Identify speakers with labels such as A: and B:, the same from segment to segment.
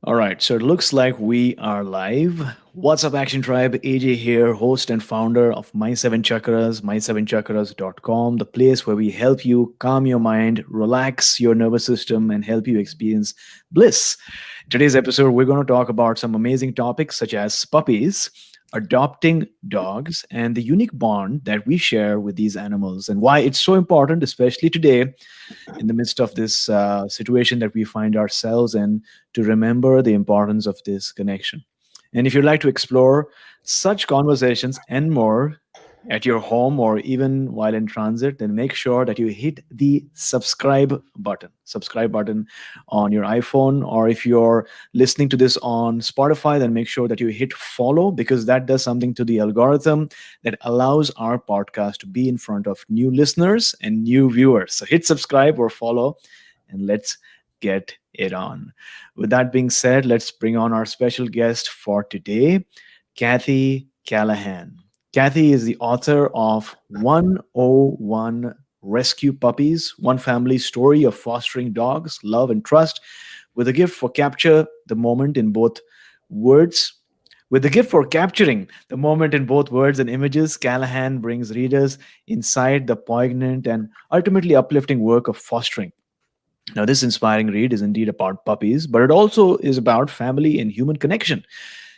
A: All right, so it looks like we are live. What's up, Action Tribe? AJ here, host and founder of My Seven Chakras, my7chakras.com, the place where we help you calm your mind, relax your nervous system, and help you experience bliss. Today's episode, we're going to talk about some amazing topics such as puppies, adopting dogs, and the unique bond that we share with these animals, and why it's so important, especially today in the midst of this situation that we find ourselves in, to remember the importance of this connection. And if you'd like to explore such conversations and more at your home or even while in transit, then make sure that you hit the subscribe button on your iPhone. Or if you're listening to this on Spotify, then make sure that you hit follow, because that does something to the algorithm that allows our podcast to be in front of new listeners and new viewers. So hit subscribe or follow, and let's get it on. With that being said, let's bring on our special guest for today, Kathy Callahan. Kathy is the author of 101 Rescue Puppies, One Family Story of Fostering Dogs, Love, and Trust, with a gift for capture the moment in both words. With the gift for capturing the moment in both words and images, Callahan brings readers inside the poignant and ultimately uplifting work of fostering. Now, this inspiring read is indeed about puppies, but it also is about family and human connection.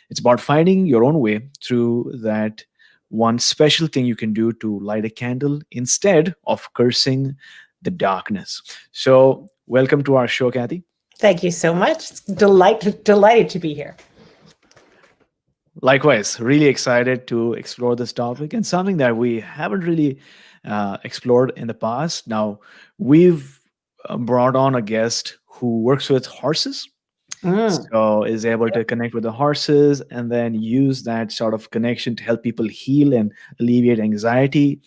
A: It's about finding your own way through that one special thing you can do to light a candle instead of cursing the darkness. So, welcome to our show, Kathy.
B: Thank you so much. It's delighted to be here.
A: Likewise, really excited to explore this topic and something that we haven't really explored in the past. Now, we've brought on a guest who works with horses,
B: Mm,
A: so is able to connect with the horses and then use that sort of connection to help people heal and alleviate anxiety.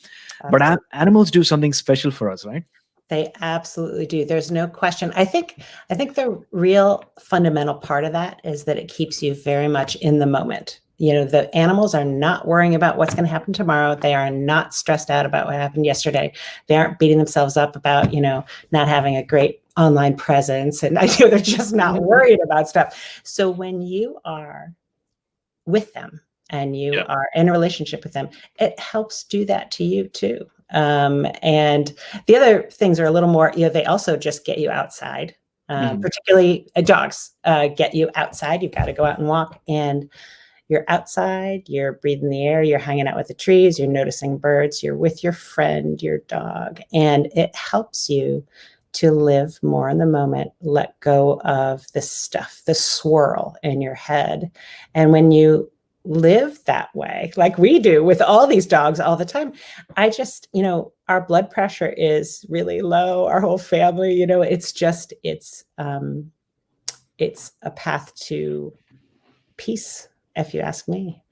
A: But
B: absolutely.
A: animals do something special for us, right?
B: They absolutely do. There's no question. I think the real fundamental part of that is that it keeps you very much in the moment. You know, the animals are not worrying about what's going to happen tomorrow. They are not stressed out about what happened yesterday. They aren't beating themselves up about, not having a great online presence. And they're just not worried about stuff. So when you are with them and you
A: Yeah.
B: are in a relationship with them, it helps do that to you too. And the other things are a little more, they also just get you outside,
A: Mhm.
B: particularly dogs get you outside. You've got to go out and walk, and you're outside, you're breathing the air, you're hanging out with the trees, you're noticing birds, you're with your friend, your dog, and it helps you to live more in the moment, let go of the stuff, the swirl in your head. And when you live that way, like we do with all these dogs all the time, I just, our blood pressure is really low, our whole family, it's a path to peace, if you ask me.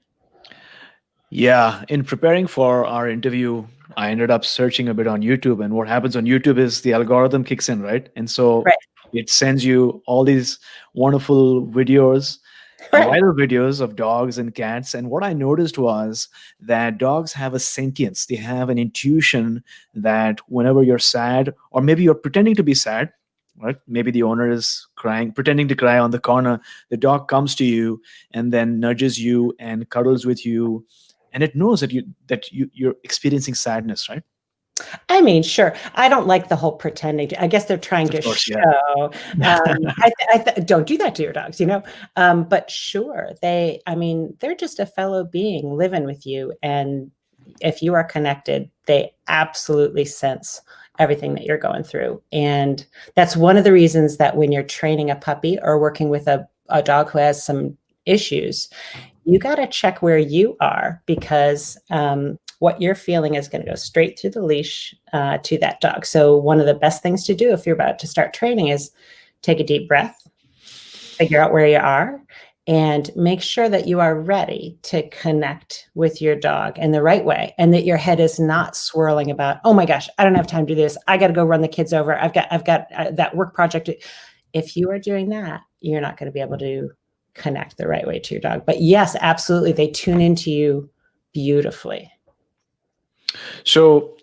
A: Yeah, in preparing for our interview, I ended up searching a bit on YouTube, and what happens on YouTube is the algorithm kicks in, right? And so
B: Right.
A: it sends you all these wonderful videos,
B: Right.
A: viral videos of dogs and cats. And what I noticed was that dogs have a sentience. They have an intuition that whenever you're sad, or maybe you're pretending to be sad, right? Maybe the owner is crying, pretending to cry on the corner. The dog comes to you and then nudges you and cuddles with you, and it knows that you're experiencing sadness, right?
B: I mean, sure. I don't like the whole pretending. I guess they're trying
A: Of
B: to
A: course, yeah.
B: show. Don't do that to your dogs. But sure, they're just a fellow being living with you. And if you are connected, they absolutely sense everything that you're going through. And that's one of the reasons that when you're training a puppy or working with a dog who has some issues, you got to check where you are, because what you're feeling is going to go straight through the leash to that dog. So one of the best things to do if you're about to start training is take a deep breath, figure out where you are, and make sure that you are ready to connect with your dog in the right way, and that your head is not swirling about, oh my gosh, I don't have time to do this. I got to go run the kids over. I've got that work project. If you are doing that, you're not going to be able to connect the right way to your dog. But yes, absolutely, they tune into you beautifully.
A: So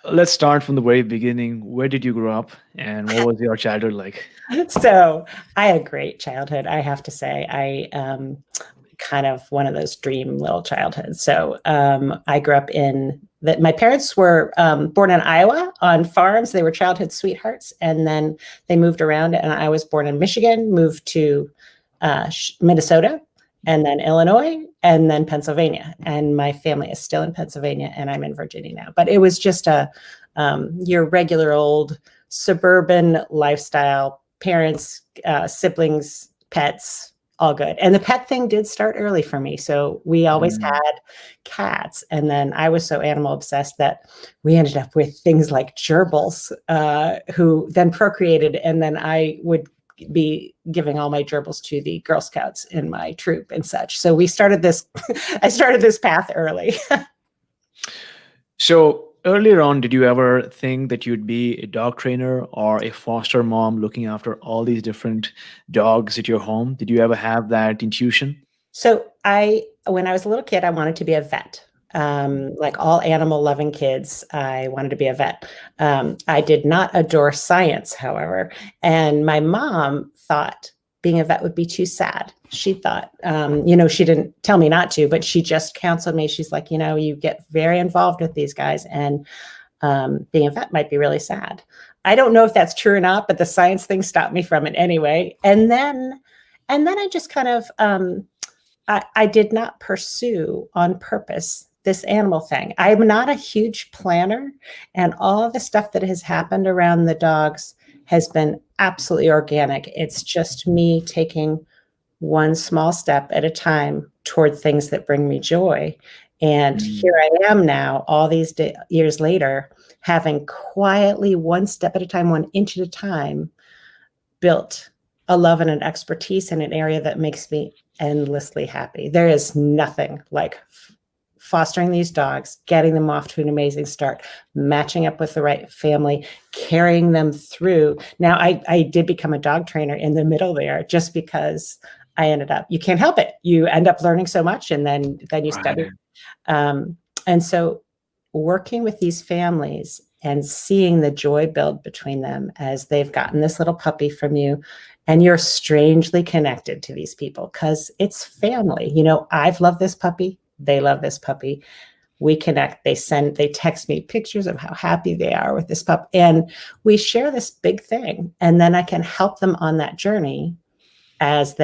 A: let's start from the very beginning. Where did you grow up, and what was your childhood like?
B: So I had a great childhood, I have to say. Kind of one of those dream little childhoods. So I grew up in that. My parents were born in Iowa on farms. They were childhood sweethearts, and then they moved around. And I was born in Michigan, moved to Minnesota, and then Illinois, and then Pennsylvania. And my family is still in Pennsylvania, and I'm in Virginia now. But it was just your regular old suburban lifestyle. Parents, siblings, pets, all good. And the pet thing did start early for me. So we always
A: Mm.
B: had cats. And then I was so animal obsessed that we ended up with things like gerbils, who then procreated. And then I would be giving all my gerbils to the Girl Scouts in my troop and such. So we started this, I started this path early.
A: So earlier on, did you ever think that you'd be a dog trainer or a foster mom looking after all these different dogs at your home? Did you ever have that intuition?
B: So when I was a little kid, I wanted to be a vet. Like all animal loving kids, I wanted to be a vet. I did not adore science, however, and my mom thought being a vet would be too sad. She thought, she didn't tell me not to, but she just counseled me. She's like, you get very involved with these guys, and being a vet might be really sad. I don't know if that's true or not, but the science thing stopped me from it anyway. And then I just kind of, I did not pursue on purpose this animal thing. I'm not a huge planner, and all the stuff that has happened around the dogs has been absolutely organic. It's just me taking one small step at a time toward things that bring me joy. And here I am now, all these years later, having quietly, one step at a time, 1 inch at a time, built a love and an expertise in an area that makes me endlessly happy. There is nothing like fostering these dogs, getting them off to an amazing start, matching up with the right family, carrying them through. Now, I did become a dog trainer in the middle there, just because I ended up, you can't help it. You end up learning so much, and then you study. And so working with these families and seeing the joy build between them as they've gotten this little puppy from you, and you're strangely connected to these people because it's family. I've loved this puppy. They love this puppy. We connect. They text me pictures of how happy they are with this pup. And we share this big thing. And then I can help them on that journey as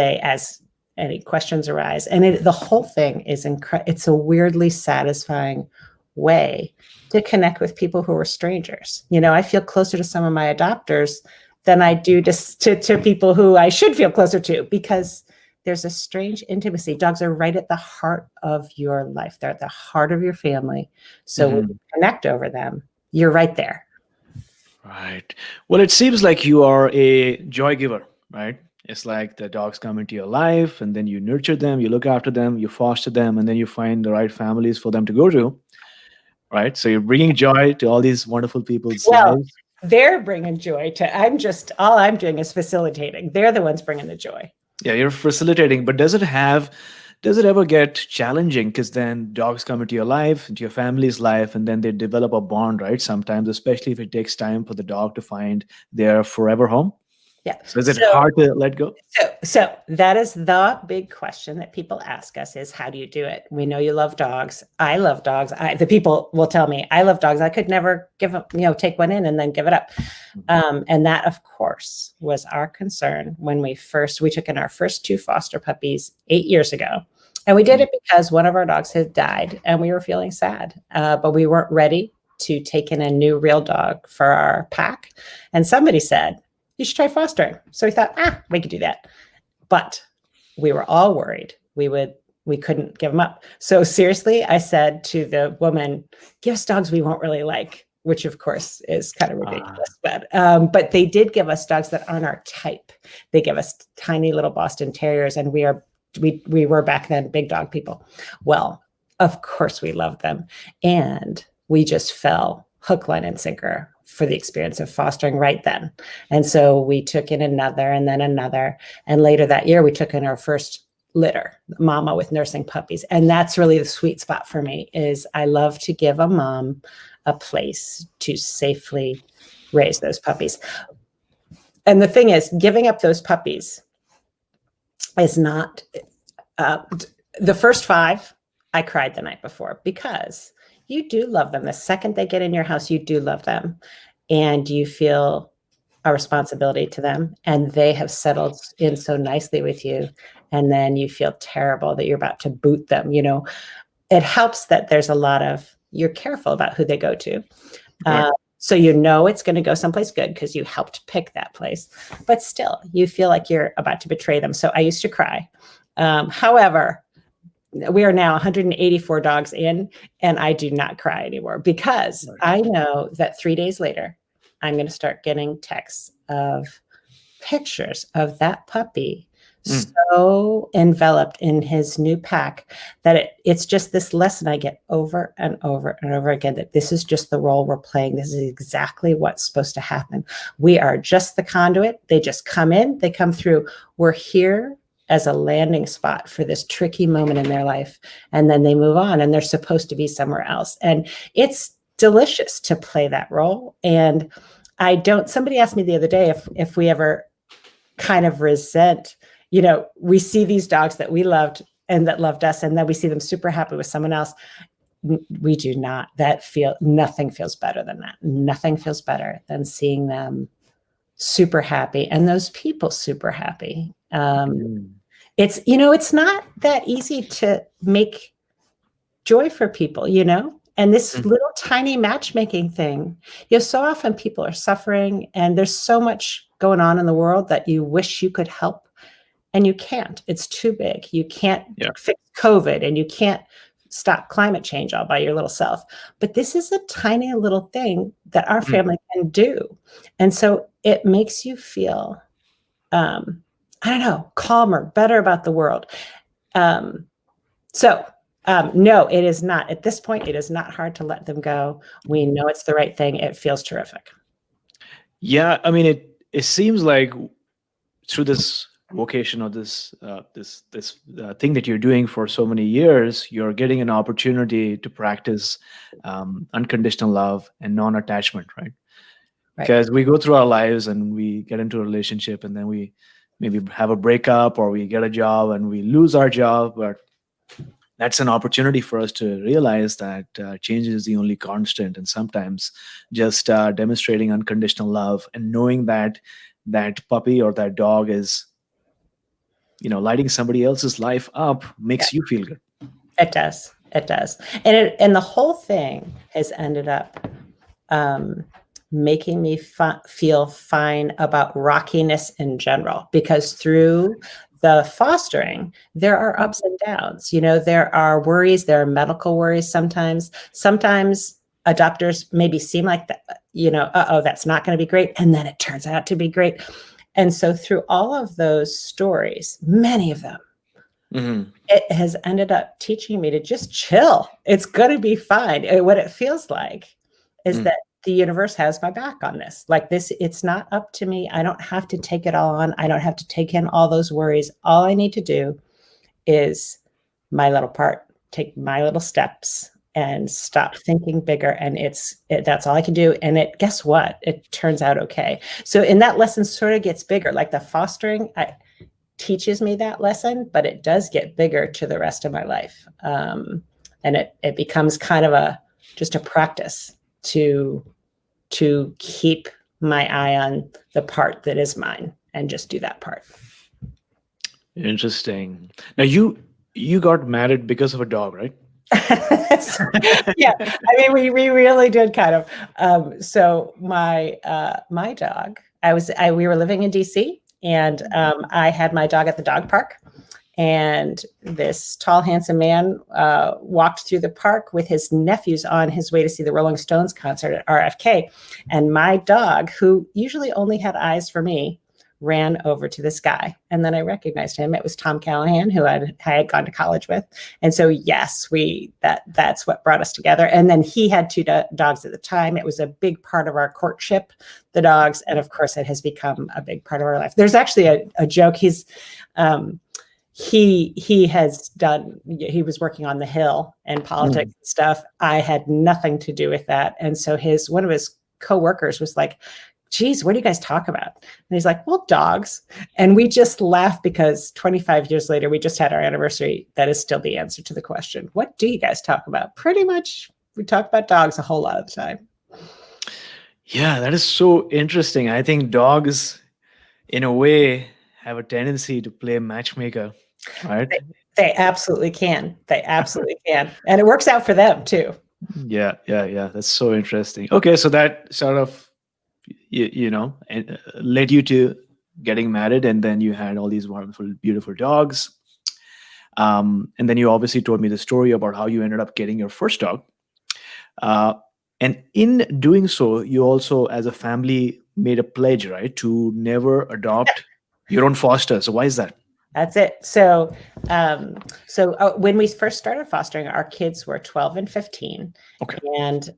B: any questions arise. And the whole thing is it's a weirdly satisfying way to connect with people who are strangers. I feel closer to some of my adopters than I do to people who I should feel closer to, because there's a strange intimacy. Dogs are right at the heart of your life. They're at the heart of your family. So when you connect over them, you're right there.
A: Right. Well, it seems like you are a joy giver, right? It's like the dogs come into your life, and then you nurture them, you look after them, you foster them, and then you find the right families for them to go to, right? So you're bringing joy to all these wonderful people's lives.
B: They're bringing joy to, all I'm doing is facilitating. They're the ones bringing the joy.
A: Yeah, you're facilitating, but does it ever get challenging? Because then dogs come into your life, into your family's life, and then they develop a bond, right? Sometimes, especially if it takes time for the dog to find their forever home.
B: Yeah.
A: So is it hard to let go?
B: So that is the big question that people ask us is, how do you do it? We know you love dogs. I love dogs. The people will tell me, I love dogs. I could never take one in and then give it up. And that, of course, was our concern when we took in our first 2 foster puppies 8 years ago. And we did it because one of our dogs had died and we were feeling sad, but we weren't ready to take in a new real dog for our pack. And somebody said, you should try fostering. So we thought, we could do that. But we were all worried we couldn't give them up. So seriously, I said to the woman, give us dogs we won't really like, which of course is kind of ridiculous. But they did give us dogs that aren't our type. They give us tiny little Boston Terriers, and we were back then big dog people. Well, of course we loved them. And we just fell hook, line, and sinker for the experience of fostering right then. And so we took in another, and then another. And later that year, we took in our first litter, mama with nursing puppies. And that's really the sweet spot for me. Is I love to give a mom a place to safely raise those puppies. And the thing is, giving up those puppies is not the first 5. I cried the night before, because you do love them. The second they get in your house, you do love them, and you feel a responsibility to them, and they have settled in so nicely with you. And then you feel terrible that you're about to boot them. It helps that there's a lot of, you're careful about who they go to.
A: Right.
B: So it's going to go someplace good because you helped pick that place. But still, you feel like you're about to betray them. So I used to cry. However, we are now 184 dogs in, and I do not cry anymore, because I know that 3 days later, I'm going to start getting texts of pictures of that puppy so enveloped in his new pack that it's just this lesson I get over and over and over again, that this is just the role we're playing. This is exactly what's supposed to happen. We are just the conduit. They just come in, they come through. We're here as a landing spot for this tricky moment in their life. And then they move on, and they're supposed to be somewhere else. And it's delicious to play that role. And somebody asked me the other day if we ever kind of resent, we see these dogs that we loved and that loved us, and then we see them super happy with someone else. We do not. Nothing feels better than that. Nothing feels better than seeing them super happy and those people super happy. It's not that easy to make joy for people, and this little tiny matchmaking thing, so often people are suffering, and there's so much going on in the world that you wish you could help, and you can't. It's too big. You can't fix COVID, and you can't stop climate change all by your little self. But this is a tiny little thing that our family can do. And so it makes you feel, calmer, better about the world. No, it is not. At this point, it is not hard to let them go. We know it's the right thing. It feels terrific.
A: Yeah, I mean, it seems like through this vocation or this thing that you're doing for so many years, you're getting an opportunity to practice unconditional love and non-attachment, right? Because we go through our lives and we get into a relationship, and then we maybe have a breakup, or we get a job and we lose our job. But that's an opportunity for us to realize that change is the only constant. And sometimes just demonstrating unconditional love and knowing that that puppy or that dog is, lighting somebody else's life up makes you feel good.
B: It does. It does. And the whole thing has ended up making me feel fine about rockiness in general, because through the fostering, there are ups and downs. There are worries, there are medical worries sometimes. Sometimes adopters maybe seem like that, that's not going to be great. And then it turns out to be great. And so through all of those stories, many of them, it has ended up teaching me to just chill. It's going to be fine. What it feels like is that the universe has my back on this. Like this, it's not up to me. I don't have to take it all on. I don't have to take in all those worries. All I need to do is my little part, take my little steps, and stop thinking bigger. And that's all I can do. And guess what? It turns out okay. So in that lesson sort of gets bigger, like the fostering teaches me that lesson, but it does get bigger to the rest of my life. And it becomes kind of just a practice to keep my eye on the part that is mine and just do that part.
A: Interesting. Now you got married because of a dog, right?
B: Yeah, I mean, we really did kind of. So my dog, we were living in DC, and I had my dog at the dog park, and this tall, handsome man walked through the park with his nephews on his way to see the Rolling Stones concert at RFK, and my dog, who usually only had eyes for me, ran over to this guy. And then I recognized him. It was Tom Callahan, who I had gone to college with. And so, yes, that's what brought us together. And then he had two dogs at the time. It was a big part of our courtship, the dogs. And of course, it has become a big part of our life. There's actually a joke. he was working on the Hill and politics and stuff. I had nothing to do with that. And so one of his coworkers was like, geez, what do you guys talk about? And he's like, well, dogs. And we just laugh because 25 years later, we just had our anniversary. That is still the answer to the question. What do you guys talk about? Pretty much we talk about dogs a whole lot of the time.
A: Yeah, that is so interesting. I think dogs, in a way, have a tendency to play matchmaker, right?
B: They absolutely can. They absolutely can. And it works out for them too.
A: Yeah. That's so interesting. Okay, so that sort of, led you to getting married, and then you had all these wonderful, beautiful dogs. And then you obviously told me the story about how you ended up getting your first dog. And in doing so, you also, as a family, made a pledge, right, to never adopt your own foster. So why is that?
B: That's it. So, when we first started fostering, our kids were 12 and 15.
A: Okay.
B: And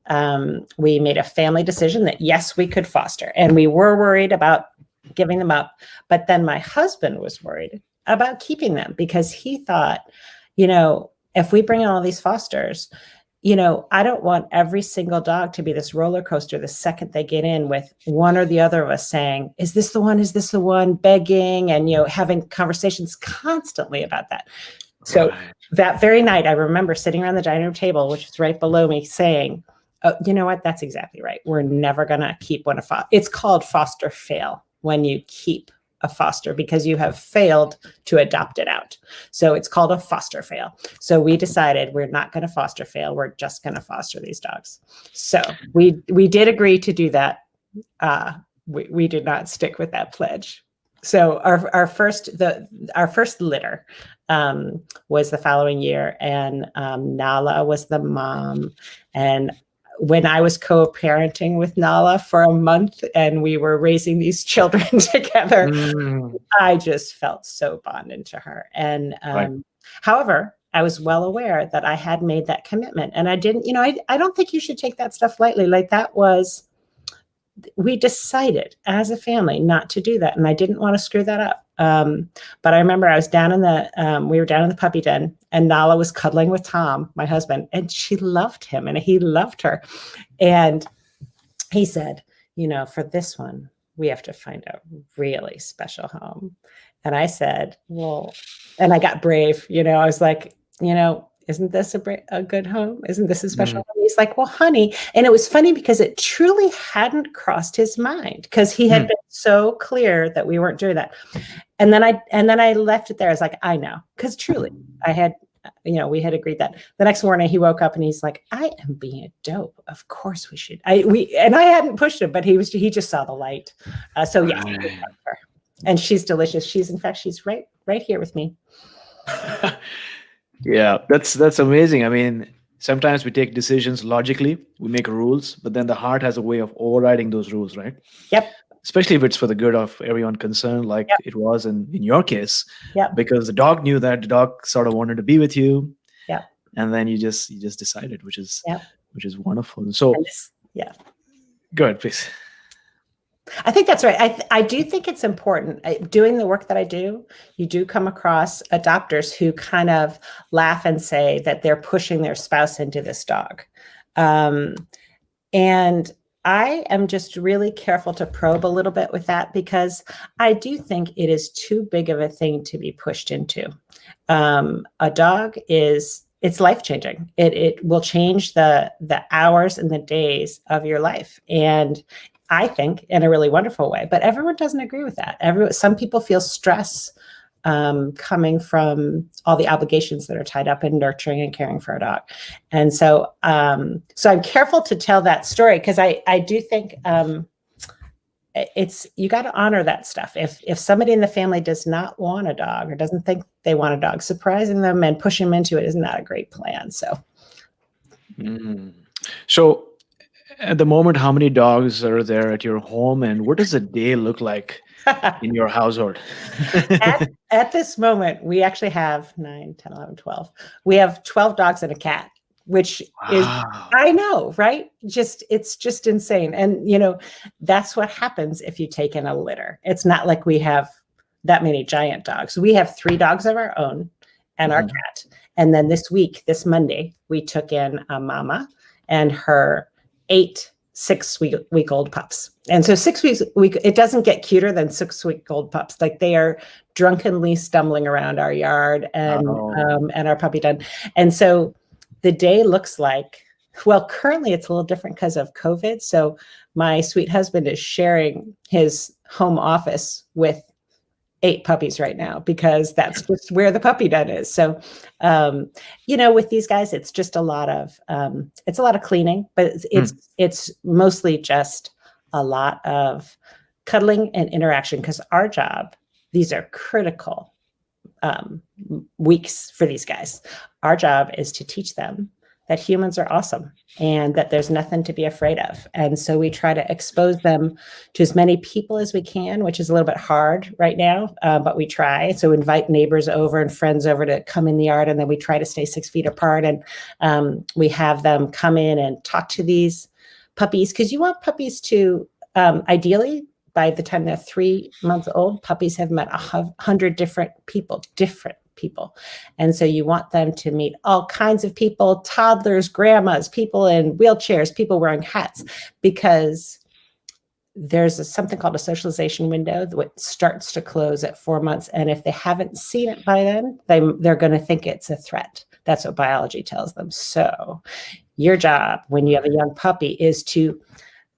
B: we made a family decision that, yes, we could foster. And we were worried about giving them up. But then my husband was worried about keeping them because he thought, if we bring in all these fosters, I don't want every single dog to be this roller coaster the second they get in, with one or the other of us saying, is this the one? Is this the one? Begging and, having conversations constantly about that. So that very night, I remember sitting around the dining room table, which is right below me, saying, oh, you know what? That's exactly right. We're never going to keep one of it's called foster fail when you keep a foster because you have failed to adopt it out. So it's called a foster fail. So we decided we're not going to foster fail. We're just going to foster these dogs. So we did agree to do that. We did not stick with that pledge. So our first litter was the following year, and Nala was the mom. And when I was co-parenting with Nala for a month and we were raising these children together, I just felt so bonded to her. And however, I was well aware that I had made that commitment, and I didn't, I don't think you should take that stuff lightly. Like we decided as a family not to do that. And I didn't want to screw that up. But I remember I was we were down in the puppy den, and Nala was cuddling with Tom, my husband, and she loved him and he loved her. And he said, for this one, we have to find a really special home. And I said, well, and I got brave, I was like, isn't this a good home? Isn't this a special home? He's like, well, honey. And it was funny because it truly hadn't crossed his mind because he had been so clear that we weren't doing that. And then I left it there. I was like, I know, because truly I had, we had agreed that. The next morning he woke up and he's like, I am being a dope. Of course we should. I hadn't pushed him, but he just saw the light. So yes, and she's delicious. She's right here with me.
A: Yeah, that's amazing. I mean, sometimes we take decisions logically, we make rules, but then the heart has a way of overriding those rules, right?
B: Yep.
A: Especially if it's for the good of everyone concerned, like it was in your case.
B: Yeah.
A: Because the dog knew that, the dog sort of wanted to be with you.
B: Yeah.
A: And then you just decided, which is wonderful. So go ahead, please.
B: I think that's right. I do think it's important. Doing the work that I do, you do come across adopters who kind of laugh and say that they're pushing their spouse into this dog. And I am just really careful to probe a little bit with that because I do think it is too big of a thing to be pushed into. A dog it's life-changing. It will change the hours and the days of your life. And I think in a really wonderful way, but everyone doesn't agree with that. Some people feel stress coming from all the obligations that are tied up in nurturing and caring for a dog. And so I'm careful to tell that story because I do think you got to honor that stuff. If somebody in the family does not want a dog or doesn't think they want a dog, surprising them and pushing them into it is not a great plan. So.
A: So at the moment, how many dogs are there at your home, and what does a day look like in your household?
B: At this moment, we actually have 9, 10, 11, 12. We have 12 dogs and a cat, which is, I know, right? It's just insane. And, that's what happens if you take in a litter. It's not like we have that many giant dogs. We have 3 dogs of our own and our cat. And then this Monday, we took in a mama and her 8 6-week-old pups. And so 6 weeks, it doesn't get cuter than 6-week-old pups. Like they are drunkenly stumbling around our yard and our puppy den. And so the day looks like, well, currently it's a little different because of COVID. So my sweet husband is sharing his home office with 8 puppies right now because that's just where the puppy den is. So, with these guys, it's just a lot of cleaning, but it's mostly just a lot of cuddling and interaction because our job, these are critical weeks for these guys. Our job is to teach them that humans are awesome and that there's nothing to be afraid of. And so we try to expose them to as many people as we can, which is a little bit hard right now, but we try. So invite neighbors over and friends over to come in the yard, and then we try to stay 6 feet apart. And we have them come in and talk to these puppies because you want puppies to, ideally, by the time they're 3 months old, puppies have met 100 different people. And so you want them to meet all kinds of people, toddlers, grandmas, people in wheelchairs, people wearing hats, because there's something called a socialization window that starts to close at 4 months. And if they haven't seen it by then, they're going to think it's a threat. That's what biology tells them. So your job when you have a young puppy is to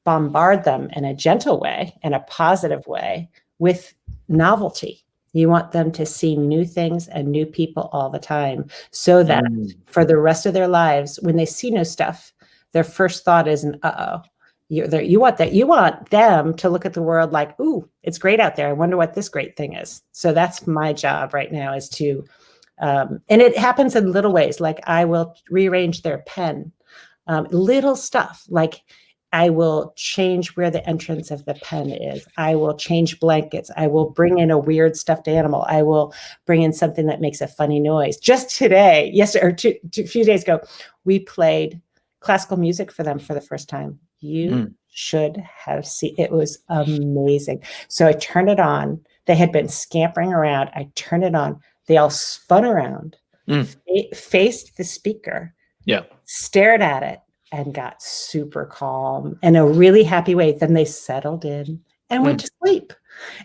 B: bombard them in a gentle way, in a positive way, with novelty. You want them to see new things and new people all the time so that for the rest of their lives, when they see new stuff, their first thought isn't, uh-oh. You want them to look at the world like, ooh, it's great out there. I wonder what this great thing is. So that's my job right now is to, and it happens in little ways. Like I will rearrange their pen, little stuff like I will change where the entrance of the pen is. I will change blankets. I will bring in a weird stuffed animal. I will bring in something that makes a funny noise. Just today, a few days ago, we played classical music for them for the first time. You should have seen, it was amazing. So I turned it on. They had been scampering around. I turned it on. They all spun around, faced the speaker, stared at it, and got super calm in a really happy way. Then they settled in and went to sleep.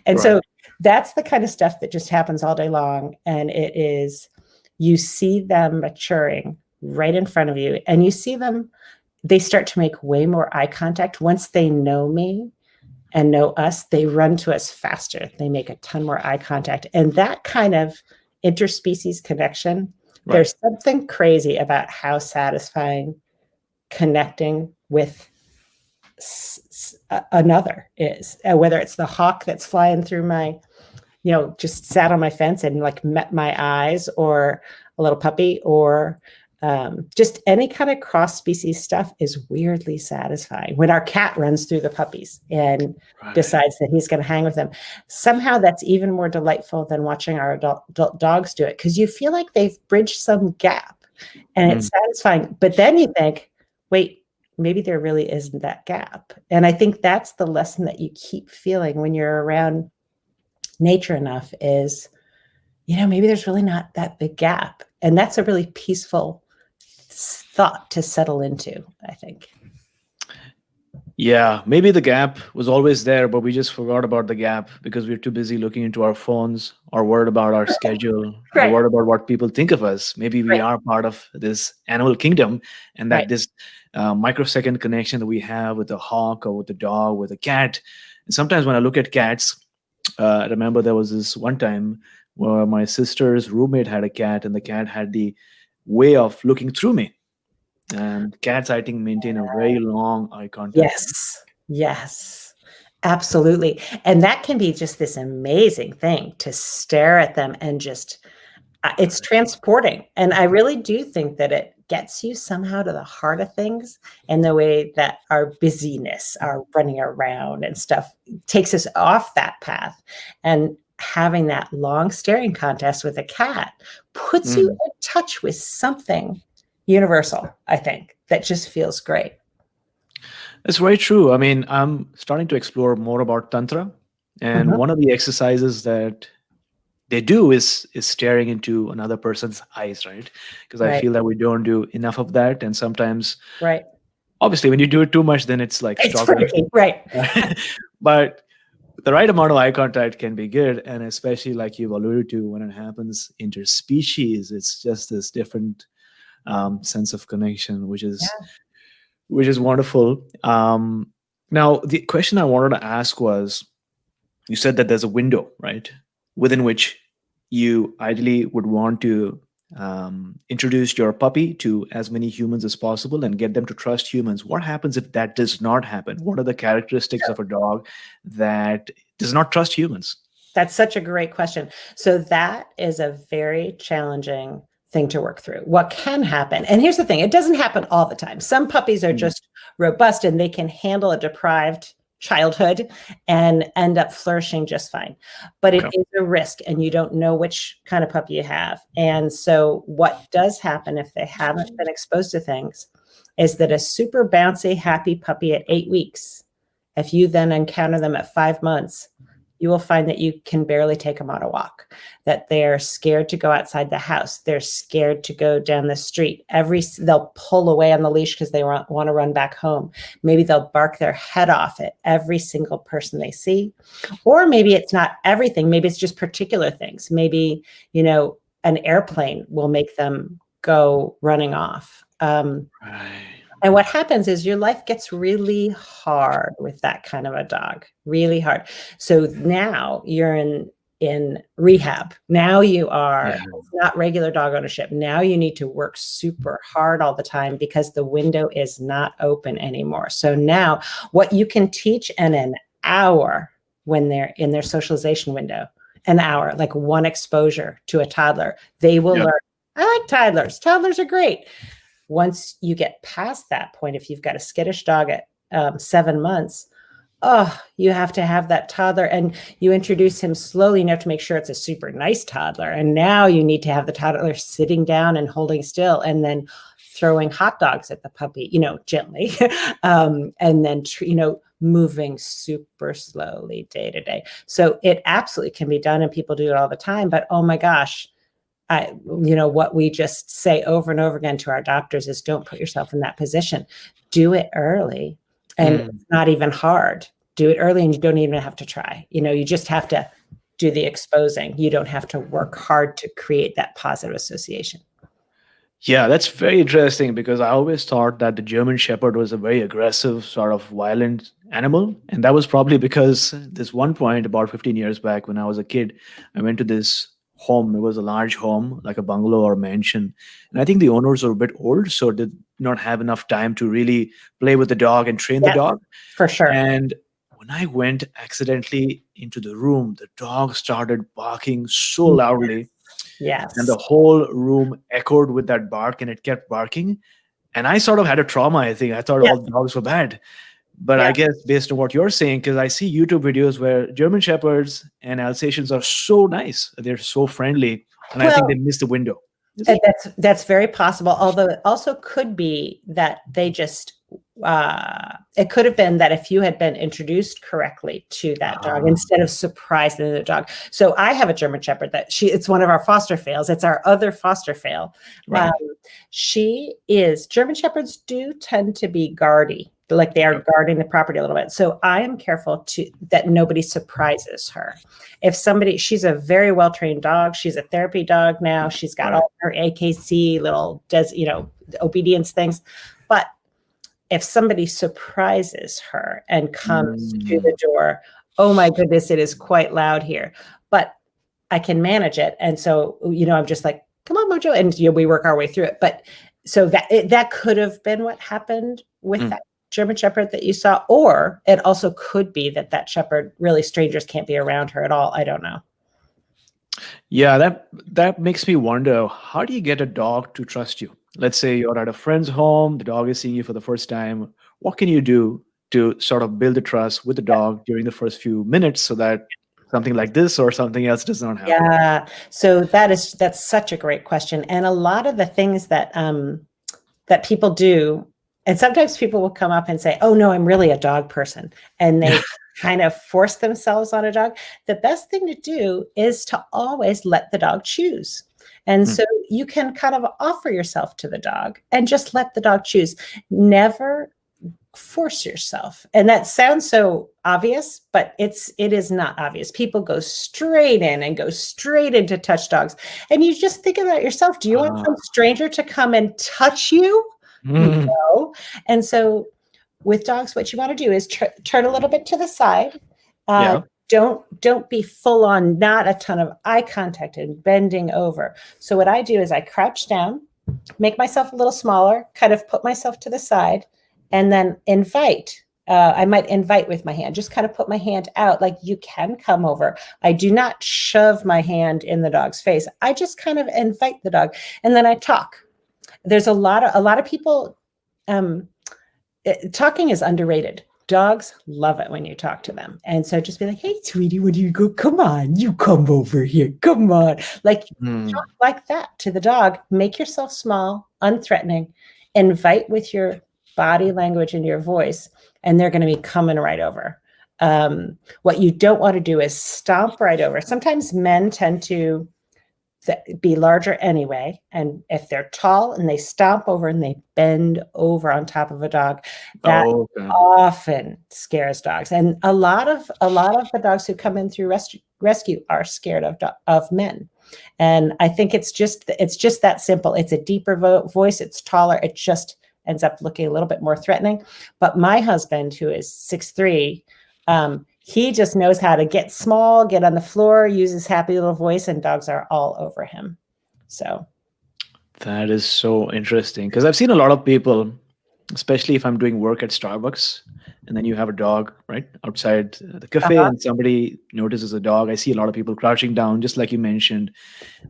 B: And so that's the kind of stuff that just happens all day long. And it is, you see them maturing right in front of you, and you see them, they start to make way more eye contact. Once they know me and know us, they run to us faster. They make a ton more eye contact. And that kind of interspecies connection, there's something crazy about how satisfying connecting with another is, whether it's the hawk that's flying through my, just sat on my fence and like met my eyes, or a little puppy, or just any kind of cross species stuff is weirdly satisfying. When our cat runs through the puppies and decides that he's going to hang with them, somehow that's even more delightful than watching our adult dogs do it, because you feel like they've bridged some gap and it's satisfying. But then you think, wait, maybe there really isn't that gap. And I think that's the lesson that you keep feeling when you're around nature enough is, maybe there's really not that big gap. And that's a really peaceful thought to settle into, I think.
A: Yeah, maybe the gap was always there, but we just forgot about the gap because we're too busy looking into our phones or worried about our schedule, or worried about what people think of us. Maybe we are part of this animal kingdom, and that this microsecond connection that we have with the hawk or with the dog, with a cat. And sometimes when I look at cats, I remember there was this one time where my sister's roommate had a cat, and the cat had the way of looking through me. And cats, I think, maintain a very long eye contact.
B: Yes, absolutely. And that can be just this amazing thing to stare at them and just, it's transporting. And I really do think that it gets you somehow to the heart of things, and the way that our busyness, our running around and stuff takes us off that path. And having that long staring contest with a cat puts you in touch with something universal, I think, that just feels great.
A: It's very true. I mean, I'm starting to explore more about Tantra. And one of the exercises that they do is staring into another person's eyes, right? Because I
B: Right.
A: feel that we don't do enough of that, and sometimes,
B: Right.
A: obviously, when you do it too much, then it's like
B: It's
A: stalking.
B: freaky. Right.
A: But the right amount of eye contact can be good, and especially like you've alluded to, when it happens interspecies, it's just this different sense of connection,
B: Yeah.
A: which is wonderful. Now, the question I wanted to ask was, you said that there's a window, right, within which you ideally would want to introduce your puppy to as many humans as possible and get them to trust humans. What happens if that does not happen? What are the characteristics of a dog that does not trust humans?
B: That's such a great question. So that is a very challenging thing to work through. What can happen, and here's the thing, it doesn't happen all the time. Some puppies are
A: Mm.
B: just robust and they can handle a deprived childhood and end up flourishing just fine. But it
A: Okay.
B: is a risk and you don't know which kind of puppy you have. And so what does happen if they haven't been exposed to things is that a super bouncy, happy puppy at 8 weeks, if you then encounter them at 5 months, you will find that you can barely take them on a walk, that they're scared to go outside the house. They're scared to go down the street. They'll pull away on the leash because they want to run back home. Maybe they'll bark their head off at every single person they see. Or maybe it's not everything. Maybe it's just particular things. Maybe, an airplane will make them go running off.
A: Right.
B: And what happens is your life gets really hard with that kind of a dog, really hard. So now you're in rehab. Now you are
A: Yeah.
B: it's not regular dog ownership. Now you need to work super hard all the time because the window is not open anymore. So now what you can teach in an hour when they're in their socialization window, an hour, like one exposure to a toddler, they will
A: Yeah.
B: learn. I like toddlers. Toddlers are great. Once you get past that point, if you've got a skittish dog at 7 months, you have to have that toddler and you introduce him slowly. And you have to make sure it's a super nice toddler. And now you need to have the toddler sitting down and holding still and then throwing hot dogs at the puppy, gently. And then, moving super slowly day to day. So it absolutely can be done and people do it all the time. But oh my gosh, what we just say over and over again to our doctors is don't put yourself in that position. Do it early. And
A: Mm.
B: it's not even hard. Do it early and you don't even have to try. You just have to do the exposing. You don't have to work hard to create that positive association.
A: Yeah, that's very interesting because I always thought that the German Shepherd was a very aggressive, sort of violent animal. And that was probably because this one point about 15 years back when I was a kid, I went to this home. It was a large home, like a bungalow or mansion. And I think the owners were a bit old, so did not have enough time to really play with the dog and train the
B: Yeah,
A: dog.
B: for sure.
A: And when I went accidentally into the room, the dog started barking so loudly and
B: Yes.
A: the whole room echoed with that bark and it kept barking. And I sort of had a trauma, I think. I thought
B: Yeah.
A: all dogs were bad. But I
B: Yeah.
A: guess based on what you're saying, because I see YouTube videos where German Shepherds and Alsatians are so nice, they're so friendly, and I think
B: Well,
A: they missed the window. Is
B: and
A: it?
B: that's very possible. Although it also could be that they just it could have been that if you had been introduced correctly to that dog
A: Ah,
B: instead of surprising the dog. So I have a German Shepherd that it's one of our foster fails. It's our other foster fail.
A: right.
B: German Shepherds do tend to be guardy, like they are
A: Yep.
B: guarding the property a little bit. So I am careful that nobody surprises her. If she's a very well-trained dog. She's a therapy dog now. She's got
A: Right.
B: all her AKC little, obedience things. But if somebody surprises her and comes to
A: Mm,
B: the door, oh my goodness, it is quite loud here. But I can manage it. And so, I'm just like, come on, Mojo. And we work our way through it. But so that could have been what happened with
A: mm.
B: that German Shepherd that you saw. Or it also could be that Shepherd, really strangers can't be around her at all. I don't know.
A: Yeah, that makes me wonder, how do you get a dog to trust you? Let's say you're at a friend's home, the dog is seeing you for the first time. What can you do to sort of build the trust with the dog during the first few minutes so that something like this or something else does not happen?
B: Yeah. So that's such a great question. And a lot of the things that people do And sometimes people will come up and say, oh no, I'm really a dog person. And they kind of force themselves on a dog. The best thing to do is to always let the dog choose. And so you can kind of offer yourself to the dog and just let the dog choose. Never force yourself. And that sounds so obvious, but it is not obvious. People go straight in and go straight into touch dogs. And you just think about yourself. Do you want some stranger to come and touch you? No. And so with dogs, what you want to do is turn a little bit to the side. Don't be full on, not a ton of eye contact and bending over. So what I do is I crouch down, make myself a little smaller, kind of put myself to the side, and then invite. I might invite with my hand, just kind of put my hand out like you can come over. I do not shove my hand in the dog's face. I just kind of invite the dog, and then I talk. There's a lot of people, talking is underrated. Dogs love it when you talk to them. And so just be like, hey, sweetie, when you go, come on, you come over here. Come on. Like, talk like that to the dog. Make yourself small, unthreatening, invite with your body language and your voice, and they're going to be coming right over. What you don't want to do is stomp right over. Sometimes men tend to be larger anyway. And if they're tall and they stomp over and they bend over on top of a dog, that often scares dogs. And a lot of the dogs who come in through rescue are scared of men. And I think it's just that simple. It's a deeper voice. It's taller. It just ends up looking a little bit more threatening. But my husband, who is 6'3", he just knows how to get small, get on the floor, use his happy little voice, and dogs are all over him. So
A: that is so interesting, because I've seen a lot of people, especially if I'm doing work at Starbucks, and then you have a dog right outside the cafe, and somebody notices a dog. I see a lot of people crouching down, just like you mentioned,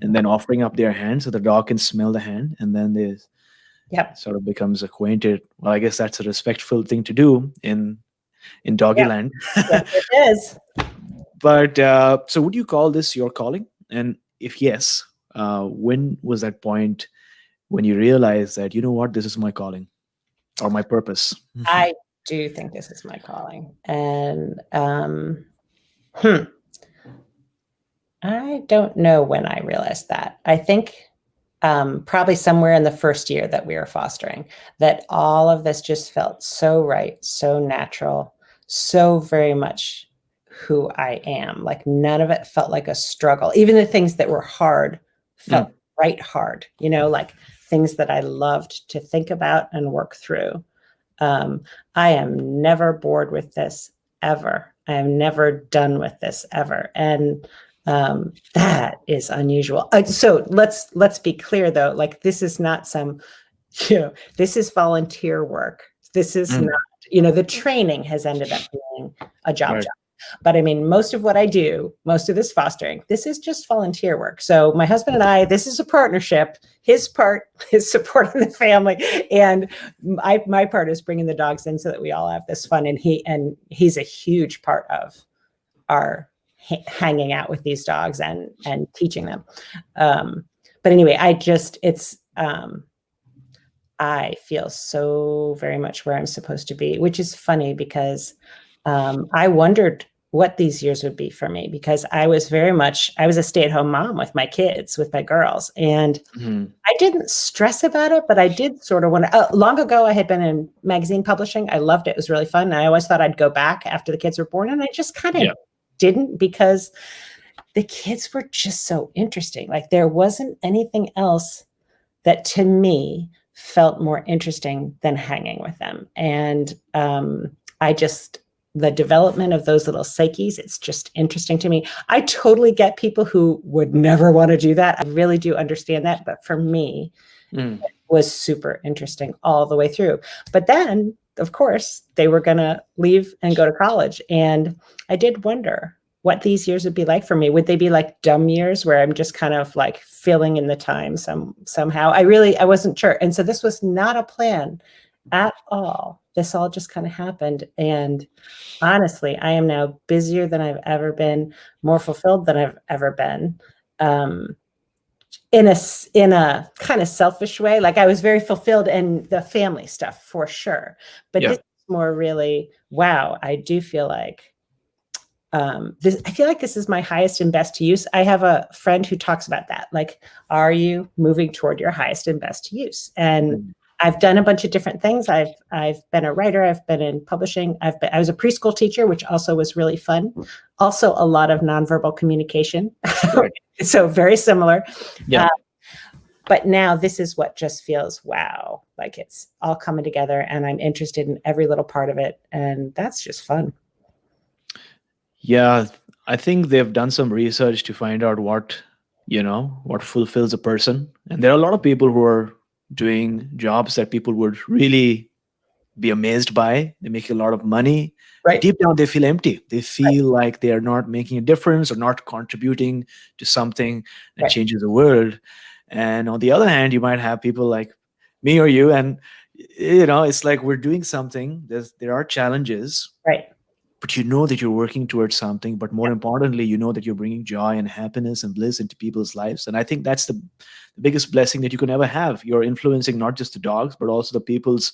A: and then offering up their hand so the dog can smell the hand, and then they sort of becomes acquainted. Well, I guess that's a respectful thing to do in doggy land.
B: Yes, it is.
A: But so would you call this your calling? And if yes, when was that point when you realized that, you know what, this is my calling or my purpose?
B: I do think this is my calling. And I don't know when I realized that. I think probably somewhere in the first year that we were fostering, that all of this just felt so right, so natural, so very much who I am. Like none of it felt like a struggle. Even the things that were hard felt right hard, like things that I loved to think about and work through. I am never bored with this ever. I am never done with this ever. And that is unusual. So let's be clear though, like this is not some, this is volunteer work. This is not, the training has ended up being a job. But I mean, most of what I do, most of this fostering, this is just volunteer work. So my husband and I, this is a partnership. His part is supporting the family, and my part is bringing the dogs in so that we all have this fun. And he's a huge part of our hanging out with these dogs and teaching them. But anyway, I feel so very much where I'm supposed to be, which is funny because I wondered what these years would be for me, because I was a stay-at-home mom with my kids, with my girls. And I didn't stress about it, but I did sort of want to. Long ago, I had been in magazine publishing. I loved it. It was really fun. And I always thought I'd go back after the kids were born. And I just kind of didn't, because the kids were just so interesting. Like there wasn't anything else that to me felt more interesting than hanging with them. And the development of those little psyches, it's just interesting to me. I totally get people who would never want to do that. I really do understand that. But for me, it was super interesting all the way through. But then, of course, they were going to leave and go to college. And I did wonder what these years would be like for me. Would they be like dumb years where I'm just kind of like filling in the time somehow? I wasn't sure. And so this was not a plan at all. This all just kind of happened. And honestly, I am now busier than I've ever been, more fulfilled than I've ever been. in a kind of selfish way. Like I was very fulfilled in the family stuff for sure, but
A: Yeah.
B: this is more really, wow, I do feel like this, I feel like this is my highest and best use. I have a friend who talks about that. Like, are you moving toward your highest and best use? And
A: Mm.
B: I've done a bunch of different things. I've been a writer. I've been in publishing. I was a preschool teacher, which also was really fun. Also, a lot of nonverbal communication.
A: Right.
B: So very similar.
A: Yeah.
B: But now this is what just feels wow, like it's all coming together, and I'm interested in every little part of it, and that's just fun.
A: Yeah, I think they've done some research to find out what fulfills a person. And there are a lot of people who are doing jobs that people would really be amazed by. They make a lot of money.
B: Right.
A: Deep down, they feel empty. They feel like they are not making a difference or not contributing to something that
B: Right.
A: changes the world. And on the other hand, you might have people like me or you, and it's like we're doing something. There are challenges,
B: Right.
A: but you know that you're working towards something. But more importantly, you know that you're bringing joy and happiness and bliss into people's lives. And I think that's the biggest blessing that you can ever have. You're influencing not just the dogs, but also the people's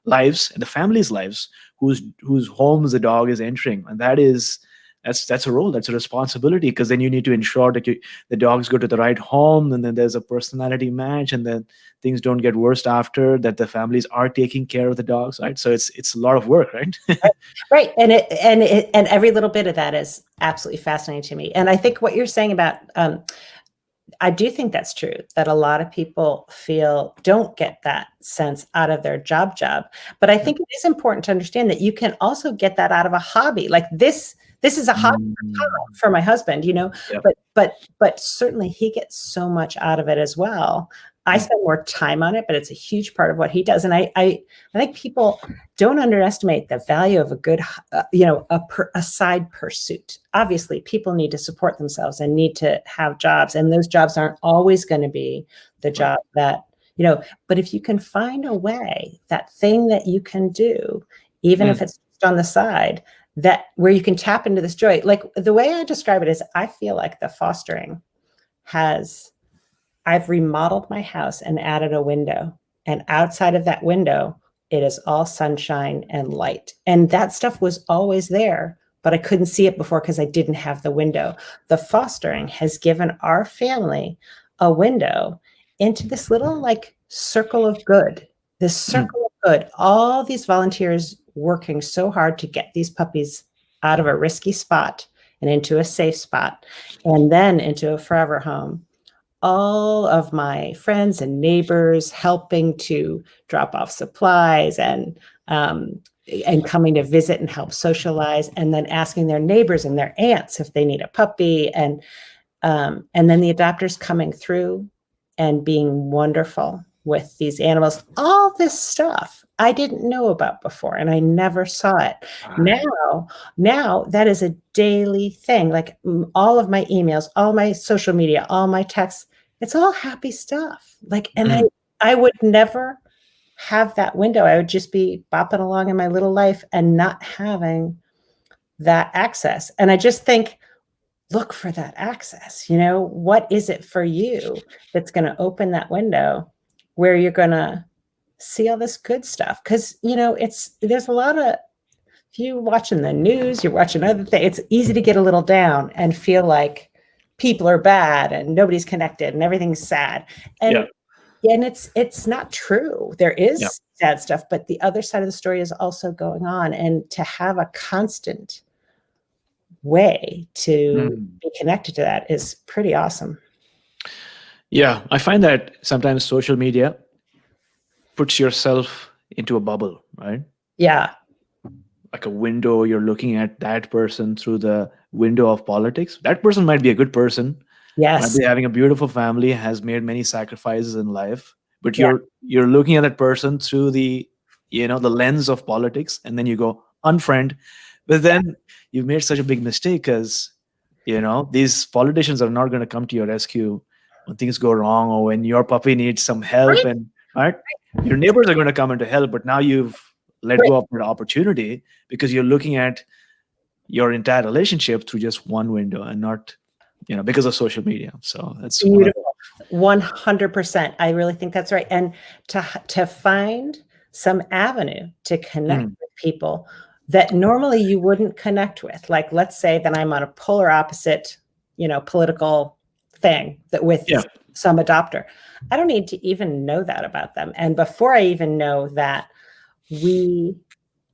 A: lives and the families' lives whose homes the dog is entering. And that's a role, that's a responsibility, because then you need to ensure that the dogs go to the right home, and then there's a personality match, and then things don't get worse after that. The families are taking care of the dogs, right? So it's a lot of work, right?
B: Right. And every little bit of that is absolutely fascinating to me. And I think what you're saying about I do think that's true, that a lot of people don't get that sense out of their job. But I think it is important to understand that you can also get that out of a hobby. Like this is a hobby for my husband,
A: Yeah.
B: but certainly he gets so much out of it as well. I spend more time on it, but it's a huge part of what he does. And I think people don't underestimate the value of a good, a side pursuit. Obviously, people need to support themselves and need to have jobs, and those jobs aren't always going to be the job that, but if you can find a way, that thing that you can do, even if it's just on the side, that where you can tap into this joy. Like the way I describe it is, I feel like the fostering I've remodeled my house and added a window, and outside of that window, it is all sunshine and light. And that stuff was always there, but I couldn't see it before because I didn't have the window. The fostering has given our family a window into this little like circle of good, this circle of good. All these volunteers working so hard to get these puppies out of a risky spot and into a safe spot, and then into a forever home. All of my friends and neighbors helping to drop off supplies and coming to visit and help socialize, and then asking their neighbors and their aunts if they need a puppy, and then the adopters coming through and being wonderful with these animals. All this stuff I didn't know about before, and I never saw it. Now that is a daily thing. Like all of my emails, all my social media, all my texts, it's all happy stuff. Like, and I would never have that window. I would just be bopping along in my little life and not having that access. And I just think, look for that access. What is it for you that's going to open that window where you're going to see all this good stuff? Because, there's a lot of, if you're watching the news, you're watching other things, it's easy to get a little down and feel like people are bad and nobody's connected and everything's sad. And it's not true. There is sad stuff, but the other side of the story is also going on. And to have a constant way to be connected to that is pretty awesome.
A: Yeah, I find that sometimes social media puts yourself into a bubble, right?
B: Yeah.
A: Like a window, you're looking at that person through the window of politics. That person might be a good person, might
B: Yes.
A: be having a beautiful family, has made many sacrifices in life, but you're looking at that person through the lens of politics, and then you go unfriend. But then you've made such a big mistake, because these politicians are not going to come to your rescue when things go wrong, or when your puppy needs some help, and right, your neighbors are going to come in to help, but now you've let go of that opportunity because you're looking at your entire relationship through just one window, and not because of social media. So that's
B: beautiful. 100%. I really think that's right. And to find some avenue to connect
A: Mm.
B: with people that normally you wouldn't connect with. Like, let's say that I'm on a polar opposite, political thing that
A: Yeah.
B: with some adopter. I don't need to even know that about them. And before I even know that, we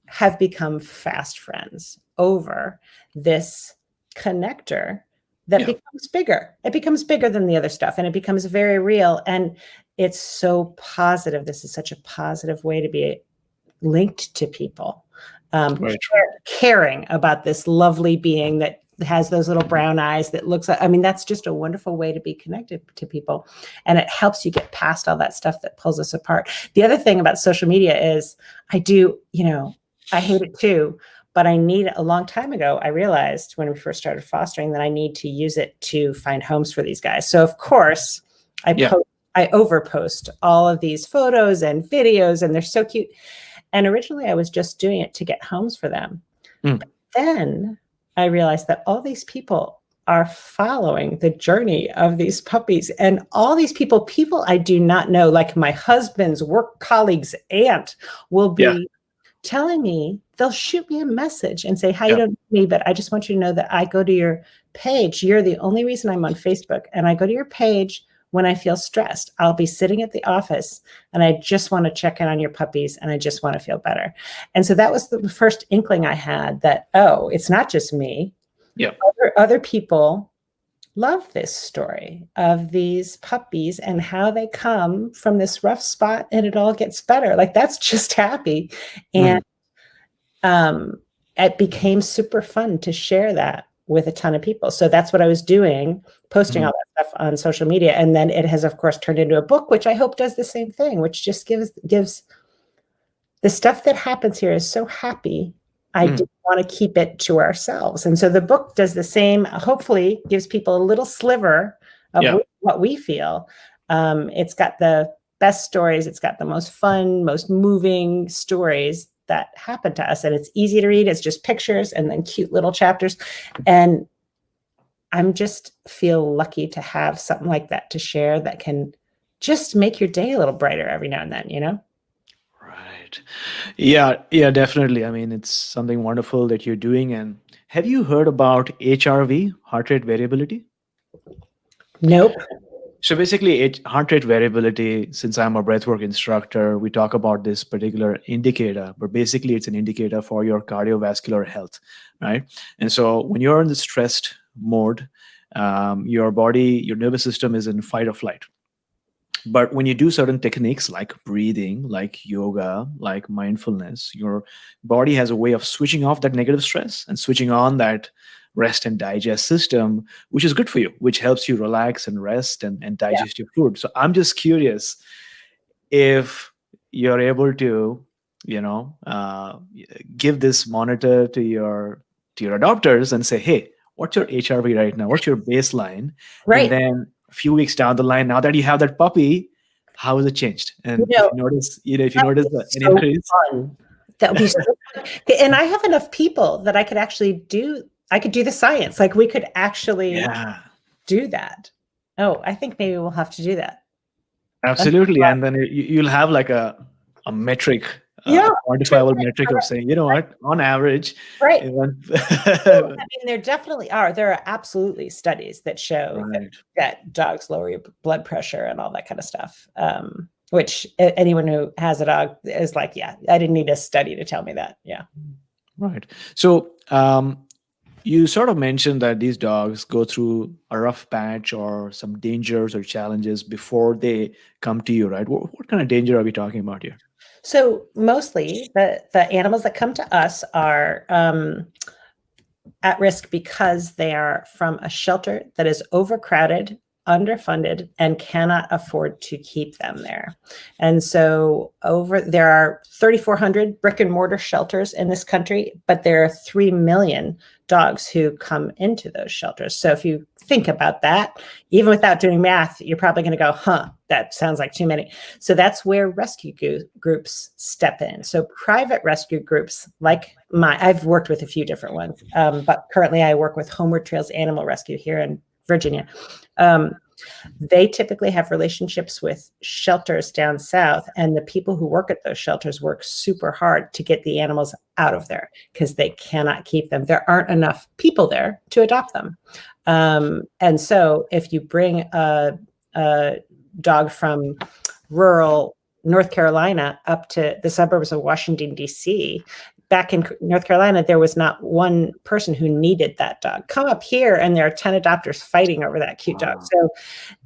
B: have become fast friends over this connector that
A: Yeah.
B: becomes bigger. It becomes bigger than the other stuff, and it becomes very real. And it's so positive. This is such a positive way to be linked to people,
A: Right.
B: caring about this lovely being that has those little brown eyes that looks like, I mean, that's just a wonderful way to be connected to people. And it helps you get past all that stuff that pulls us apart. The other thing about social media is I hate it too, but a long time ago, I realized when we first started fostering that I need to use it to find homes for these guys. So of course
A: Yeah.
B: I overpost all of these photos and videos, and they're so cute. And originally I was just doing it to get homes for them.
A: Mm.
B: But then I realized that all these people are following the journey of these puppies, and all these people I do not know, like my husband's work colleague's aunt will
A: Yeah.
B: be telling me, they'll shoot me a message and say, hi, you
A: Yeah.
B: don't know me, but I just want you to know that I go to your page. You're the only reason I'm on Facebook. And I go to your page when I feel stressed. I'll be sitting at the office and I just want to check in on your puppies and I just want to feel better. And so that was the first inkling I had that, oh, it's not just me.
A: Yeah.
B: Other people love this story of these puppies and how they come from this rough spot and it all gets better. Like, that's just happy. And it became super fun to share that with a ton of people. So that's what I was doing, posting all that stuff on social media. And then it has, of course, turned into a book, which I hope does the same thing, which just gives the stuff that happens here is so happy. I didn't want to keep it to ourselves. And so the book does the same, hopefully gives people a little sliver of what we feel. It's got the best stories. It's got the most fun, most moving stories that happen to us. And it's easy to read. It's just pictures and then cute little chapters. And I'm just feel lucky to have something like that to share that can just make your day a little brighter every now and then,
A: Right. Yeah, definitely. I mean, it's something wonderful that you're doing. And have you heard about HRV, heart rate variability?
B: Nope.
A: So basically, heart rate variability, since I'm a breathwork instructor, we talk about this particular indicator, but basically it's an indicator for your cardiovascular health, right? And so when you're in the stressed mode, your body, your nervous system is in fight or flight. But when you do certain techniques like breathing, like yoga, like mindfulness, your body has a way of switching off that negative stress and switching on that rest and digest system, which is good for you, which helps you relax and rest and digest your food. So I'm just curious if you're able to, give this monitor to your adopters and say, hey, what's your HRV right now? What's your baseline?
B: Right.
A: And then a few weeks down the line, now that you have that puppy, how has it changed? And if you notice an increase,
B: fun. That would be so fun. And I have enough people that I could actually do. I could do the science. Like, we could actually do that. Oh, I think maybe we'll have to do that.
A: Absolutely. And then you'll have like a metric, a quantifiable metric of saying, you know what, on average.
B: Right. I mean, there definitely are. There are absolutely studies that show that dogs lower your blood pressure and all that kind of stuff. Which anyone who has a dog is like, yeah, I didn't need a study to tell me that. Yeah.
A: Right. So you sort of mentioned that these dogs go through a rough patch or some dangers or challenges before they come to you, right? What kind of danger are we talking about here?
B: So mostly the animals that come to us are at risk because they are from a shelter that is overcrowded, underfunded, and cannot afford to keep them there. And so there are 3,400 brick and mortar shelters in this country, but there are 3 million dogs who come into those shelters. So if you think about that, even without doing math, you're probably going to go, that sounds like too many. So that's where rescue groups step in. So private rescue groups like I've worked with a few different ones, but currently I work with Homeward Trails Animal Rescue here in Virginia. They typically have relationships with shelters down south, and the people who work at those shelters work super hard to get the animals out of there because they cannot keep them. There aren't enough people there to adopt them. And so if you bring a dog from rural North Carolina up to the suburbs of Washington, D.C., back in North Carolina, there was not one person who needed that dog. Come up here and there are 10 adopters fighting over that cute dog. So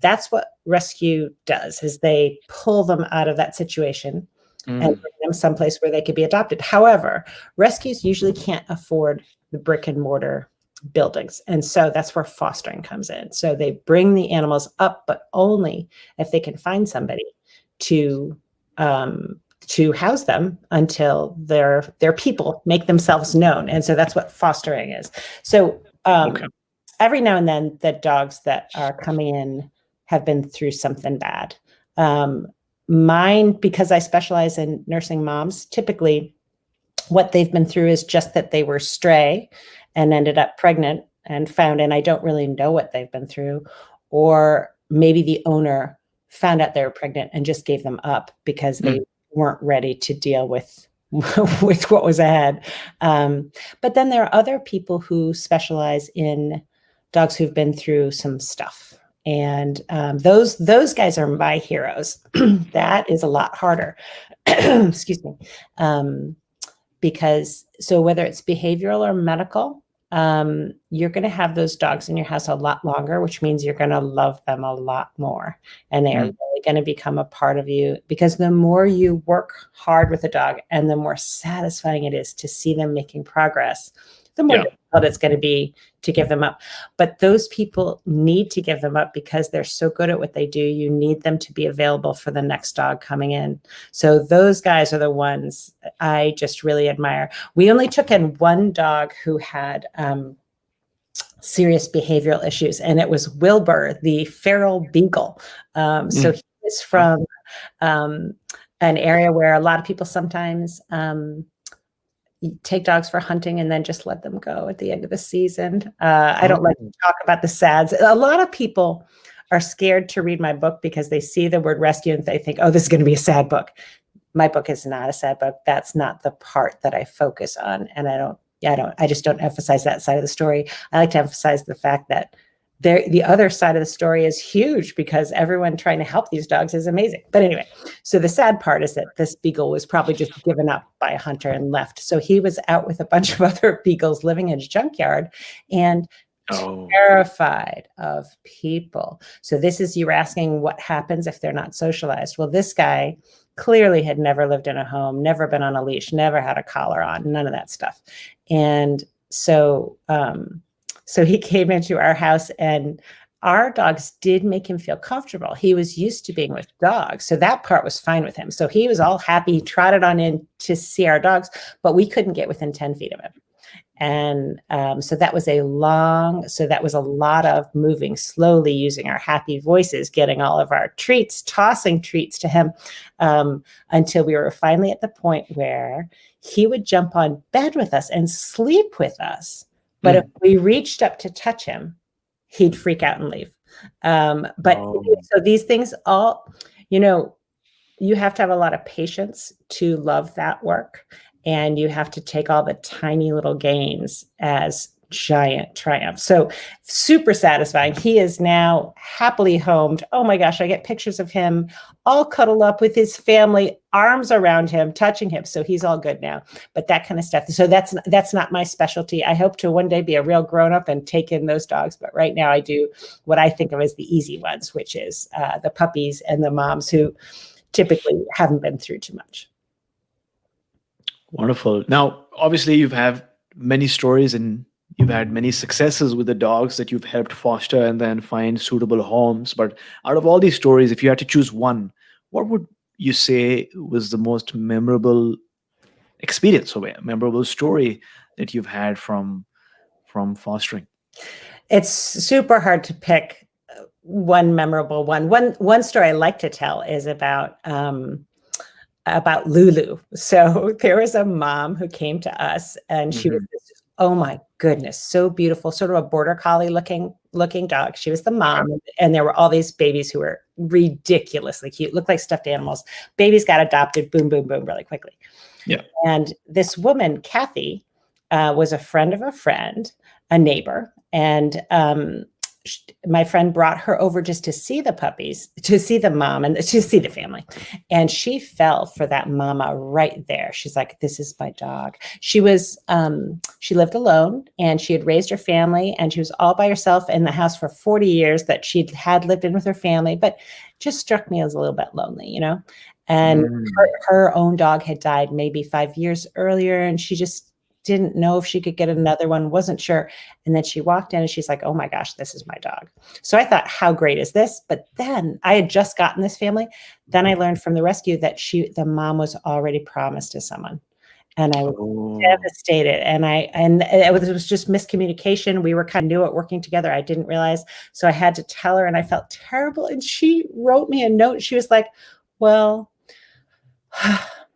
B: that's what rescue does, is they pull them out of that situation and bring them someplace where they could be adopted. However, rescues usually can't afford the brick and mortar buildings. And so that's where fostering comes in. So they bring the animals up, but only if they can find somebody to house them until their people make themselves known. And so that's what fostering is. So every now and then the dogs that are coming in have been through something bad. Mine, because I specialize in nursing moms, typically what they've been through is just that they were stray and ended up pregnant and found, and I don't really know what they've been through, or maybe the owner found out they were pregnant and just gave them up because they weren't ready to deal with what was ahead. But then there are other people who specialize in dogs who've been through some stuff. And those guys are my heroes. That is a lot harder. Excuse me. Because so whether it's behavioral or medical, you're going to have those dogs in your house a lot longer, which means you're going to love them a lot more. And they are really going to become a part of you, because the more you work hard with a dog and the more satisfying it is to see them making progress, the more difficult it's going to be to give them up. But those people need to give them up because they're so good at what they do. You need them to be available for the next dog coming in. So those guys are the ones I just really admire. We only took in one dog who had serious behavioral issues, and it was Wilbur, the feral beagle. So he is from an area where a lot of people sometimes take dogs for hunting and then just let them go at the end of the season. I don't like to talk about the sads. A lot of people are scared to read my book because they see the word rescue and they think, oh, this is going to be a sad book. My book is not a sad book. That's not the part that I focus on. And I just don't emphasize that side of the story. I like to emphasize the fact that the other side of the story is huge, because everyone trying to help these dogs is amazing. But anyway, so the sad part is that this beagle was probably just given up by a hunter and left. So he was out with a bunch of other beagles living in a junkyard and terrified of people. So this is, you were asking what happens if they're not socialized. Well, this guy clearly had never lived in a home, never been on a leash, never had a collar on, none of that stuff. And so he came into our house, and our dogs did make him feel comfortable. He was used to being with dogs, so that part was fine with him. So he was all happy. He trotted on in to see our dogs, but we couldn't get within 10 feet of him. And so that was a lot of moving slowly, using our happy voices, getting all of our treats, tossing treats to him, until we were finally at the point where he would jump on bed with us and sleep with us. But if we reached up to touch him, he'd freak out and leave. So these things all, you have to have a lot of patience to love that work. And you have to take all the tiny little gains as giant triumphs. So super satisfying. He is now happily homed. Oh my gosh, I get pictures of him all cuddled up with his family, arms around him, touching him. So he's all good now. But that kind of stuff. So that's not my specialty. I hope to one day be a real grown-up and take in those dogs. But right now I do what I think of as the easy ones, which is the puppies and the moms who typically haven't been through too much.
A: Wonderful. Now, obviously, you've had many stories and you've had many successes with the dogs that you've helped foster and then find suitable homes. But out of all these stories, if you had to choose one, what would you say was the most memorable experience or a memorable story that you've had from fostering?
B: It's super hard to pick one memorable one. One story I like to tell is about Lulu. So there was a mom who came to us, and she was this Oh my goodness, so beautiful, sort of a border collie looking dog. She was the mom, and there were all these babies who were ridiculously cute, looked like stuffed animals. Babies got adopted, boom, boom, boom, really quickly.
A: Yeah.
B: And this woman, Kathy, was a friend of a friend, a neighbor, and my friend brought her over just to see the puppies, to see the mom, and to see the family. And she fell for that mama right there. She's like, this is my dog. She lived alone, and she had raised her family, and she was all by herself in the house for 40 years that she had lived in with her family, but just struck me as a little bit lonely, you know? And her own dog had died maybe 5 years earlier, and she just didn't know if she could get another one, wasn't sure. And then she walked in and she's like, oh my gosh, this is my dog. So I thought, how great is this? But then I had just gotten this family. Then I learned from the rescue that the mom was already promised to someone. And I was devastated. And it was just miscommunication. We were kind of new at working together. I didn't realize. So I had to tell her, and I felt terrible. And she wrote me a note. She was like, well,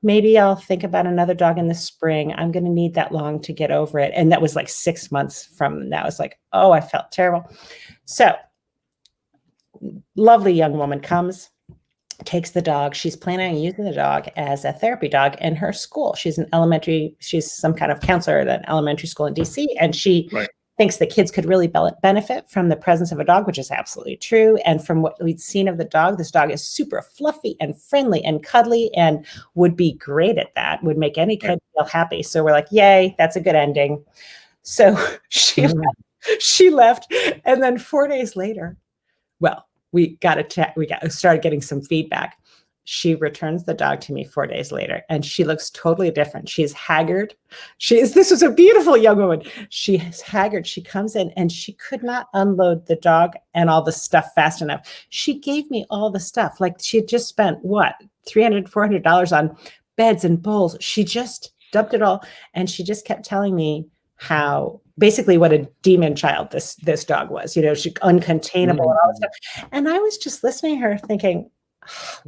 B: maybe I'll think about another dog in the spring. I'm going to need that long to get over it. And that was like 6 months from that. I was like, oh, I felt terrible. So lovely young woman comes, takes the dog. She's planning on using the dog as a therapy dog in her school. She's some kind of counselor at an elementary school in DC. And she thinks the kids could really benefit from the presence of a dog, which is absolutely true. And from what we'd seen of the dog, this dog is super fluffy and friendly and cuddly and would be great at that, would make any kid feel happy. So we're like, yay, that's a good ending. So she left. And then 4 days later, well, we started getting some feedback. She returns the dog to me 4 days later, and she looks totally different. She's haggard. This was a beautiful young woman. She is haggard. She comes in and she could not unload the dog and all the stuff fast enough. She gave me all the stuff. Like she had just spent $300, $400 on beds and bowls. She just dumped it all. And she just kept telling me how basically what a demon child this dog was, she uncontainable and all that stuff. And I was just listening to her thinking,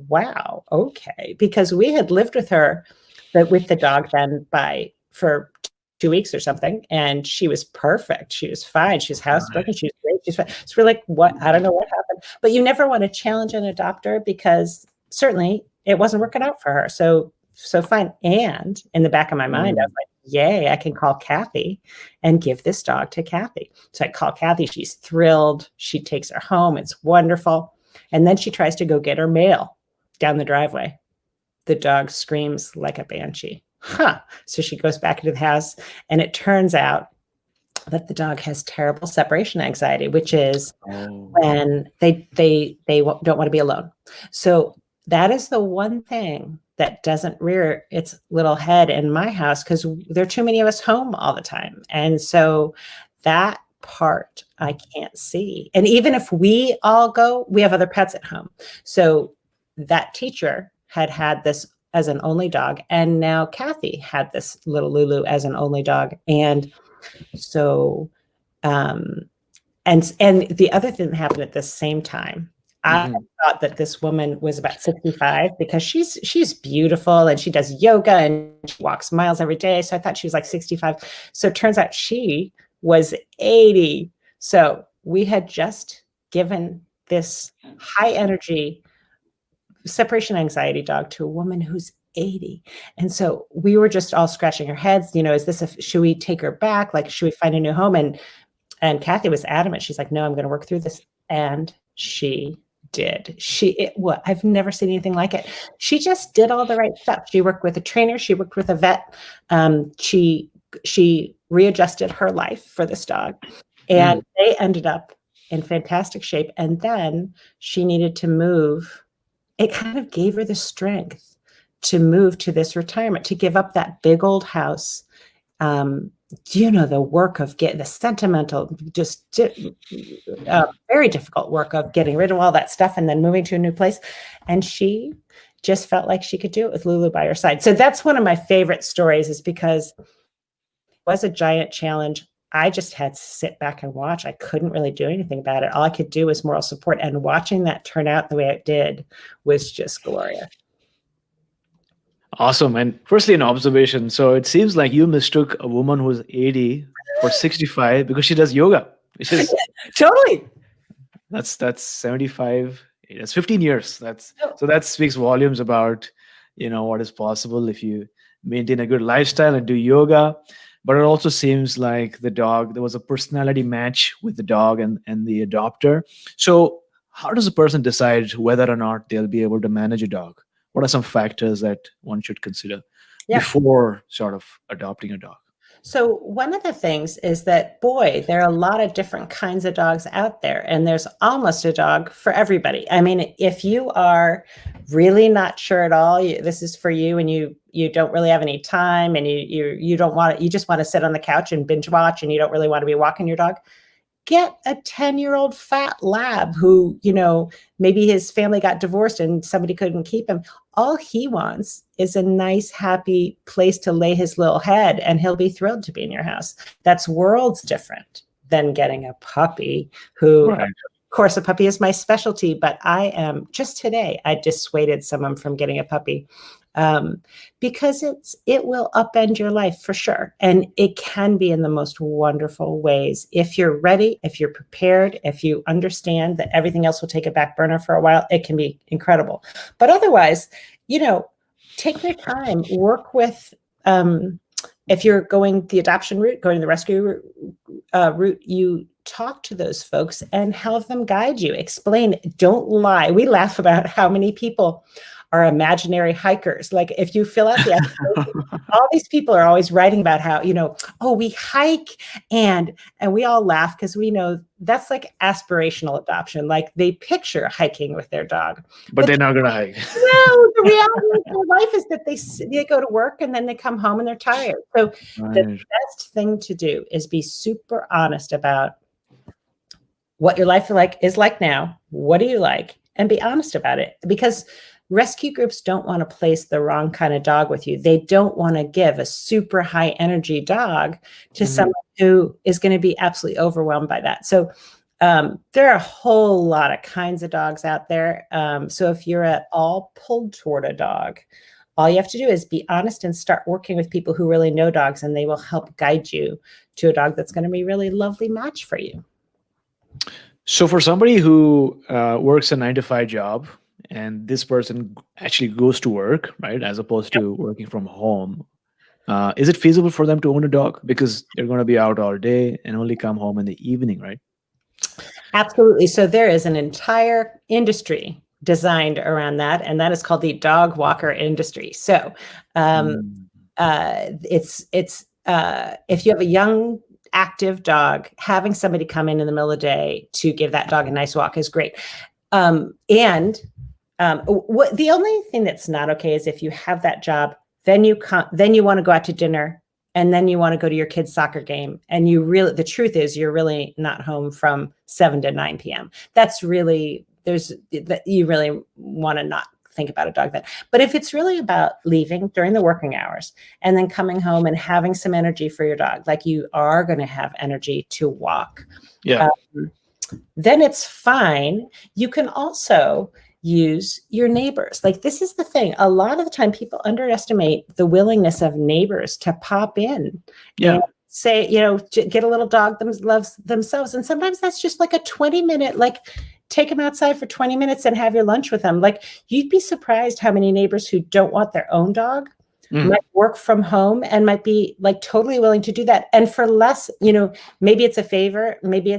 B: wow, okay, because we had lived with her, with the dog then for 2 weeks or something, and she was perfect. She was fine. She was housebroken. She was great. She's fine. So we're like, what? I don't know what happened. But you never want to challenge an adopter because certainly it wasn't working out for her. So fine. And in the back of my mind, I was like, yay, I can call Kathy and give this dog to Kathy. So I call Kathy. She's thrilled. She takes her home. It's wonderful. And then she tries to go get her mail down the driveway. The dog screams like a banshee. So she goes back into the house, and it turns out that the dog has terrible separation anxiety, which is when they don't want to be alone. So that is the one thing that doesn't rear its little head in my house, because there are too many of us home all the time. And so that part I can't see. And even if we all go, we have other pets at home. So that teacher had this as an only dog, and now Kathy had this little Lulu as an only dog. And so and the other thing that happened at the same time, I thought that this woman was about 65 because she's beautiful and she does yoga and she walks miles every day. So I thought she was like 65. So it turns out she was 80. So we had just given this high energy separation anxiety dog to a woman who's 80. And so we were just all scratching our heads, should we take her back? Like, should we find a new home? And Kathy was adamant. She's like, no, I'm going to work through this. And she did. I've never seen anything like it. She just did all the right stuff. She worked with a trainer. She worked with a vet. She readjusted her life for this dog, and they ended up in fantastic shape. And then she needed to move. It kind of gave her the strength to move to this retirement, to give up that big old house. The work of getting the sentimental, very difficult work of getting rid of all that stuff and then moving to a new place. And she just felt like she could do it with Lulu by her side. So that's one of my favorite stories, is because it was a giant challenge. I just had to sit back and watch. I couldn't really do anything about it. All I could do was moral support. And watching that turn out the way it did was just glorious.
A: Awesome. And firstly, an observation. So it seems like you mistook a woman who's 80 for 65 because she does yoga, which is
B: Totally.
A: that's 75. That's 15 years. That's
B: Oh,
A: so that speaks volumes about what is possible if you maintain a good lifestyle and do yoga. But it also seems like there was a personality match with the dog and the adopter. So how does a person decide whether or not they'll be able to manage a dog? What are some factors that one should consider
B: yeah.
A: before sort of adopting a dog?
B: So one of the things is that, boy, there are a lot of different kinds of dogs out there, and there's almost a dog for everybody. I mean, if you are really not sure at all, this is for you, and you don't really have any time, and you don't want you just want to sit on the couch and binge watch, and you don't really want to be walking your dog. Get a 10-year-old fat lab who, maybe his family got divorced and somebody couldn't keep him. All he wants is a nice, happy place to lay his little head, and he'll be thrilled to be in your house. That's worlds different than getting a puppy who,
A: Right.
B: of course, a puppy is my specialty, but just today, I dissuaded someone from getting a puppy. Because it will upend your life for sure. And it can be in the most wonderful ways. If you're ready, if you're prepared, if you understand that everything else will take a back burner for a while, it can be incredible. But otherwise, take your time, work with, if you're going the adoption route, going the rescue route, you talk to those folks and have them guide you, explain, don't lie. We laugh about how many people are imaginary hikers. Like if you fill out the application, all these people are always writing about how, oh, we hike and we all laugh because we know that's like aspirational adoption. Like they picture hiking with their dog.
A: But they're not gonna hike.
B: No, the reality of their life is that they go to work and then they come home and they're tired. So the
A: Right.
B: best thing to do is be super honest about what your life is like now. What do you like? And be honest about it, because rescue groups don't want to place the wrong kind of dog with you. They don't want to give a super high energy dog to someone who is going to be absolutely overwhelmed by that. So there are a whole lot of kinds of dogs out there. So if you're at all pulled toward a dog, all you have to do is be honest and start working with people who really know dogs, and they will help guide you to a dog that's going to be a really lovely match for you.
A: So for somebody who works a 9 to 5 job, and this person actually goes to work, right, as opposed to working from home, is it feasible for them to own a dog? Because they're going to be out all day and only come home in the evening, right?
B: Absolutely. So there is an entire industry designed around that, and that is called the dog walker industry. So it's if you have a young active dog, having somebody come in the middle of the day to give that dog a nice walk is great. The only thing that's not okay is if you have that job, then you want to go out to dinner, and then you want to go to your kid's soccer game, and the truth is you're really not home from 7 to 9 p.m. That's really you really want to not think about a dog then. But if it's really about leaving during the working hours and then coming home and having some energy for your dog, like you are going to have energy to walk, then it's fine. You can also use your neighbors. Like this is the thing. A lot of the time people underestimate the willingness of neighbors to pop in and say, get a little dog that loves themselves. And sometimes that's just like a 20-minute, like take them outside for 20 minutes and have your lunch with them. Like you'd be surprised how many neighbors who don't want their own dog might work from home and might be like totally willing to do that. And for less, maybe it's a favor, maybe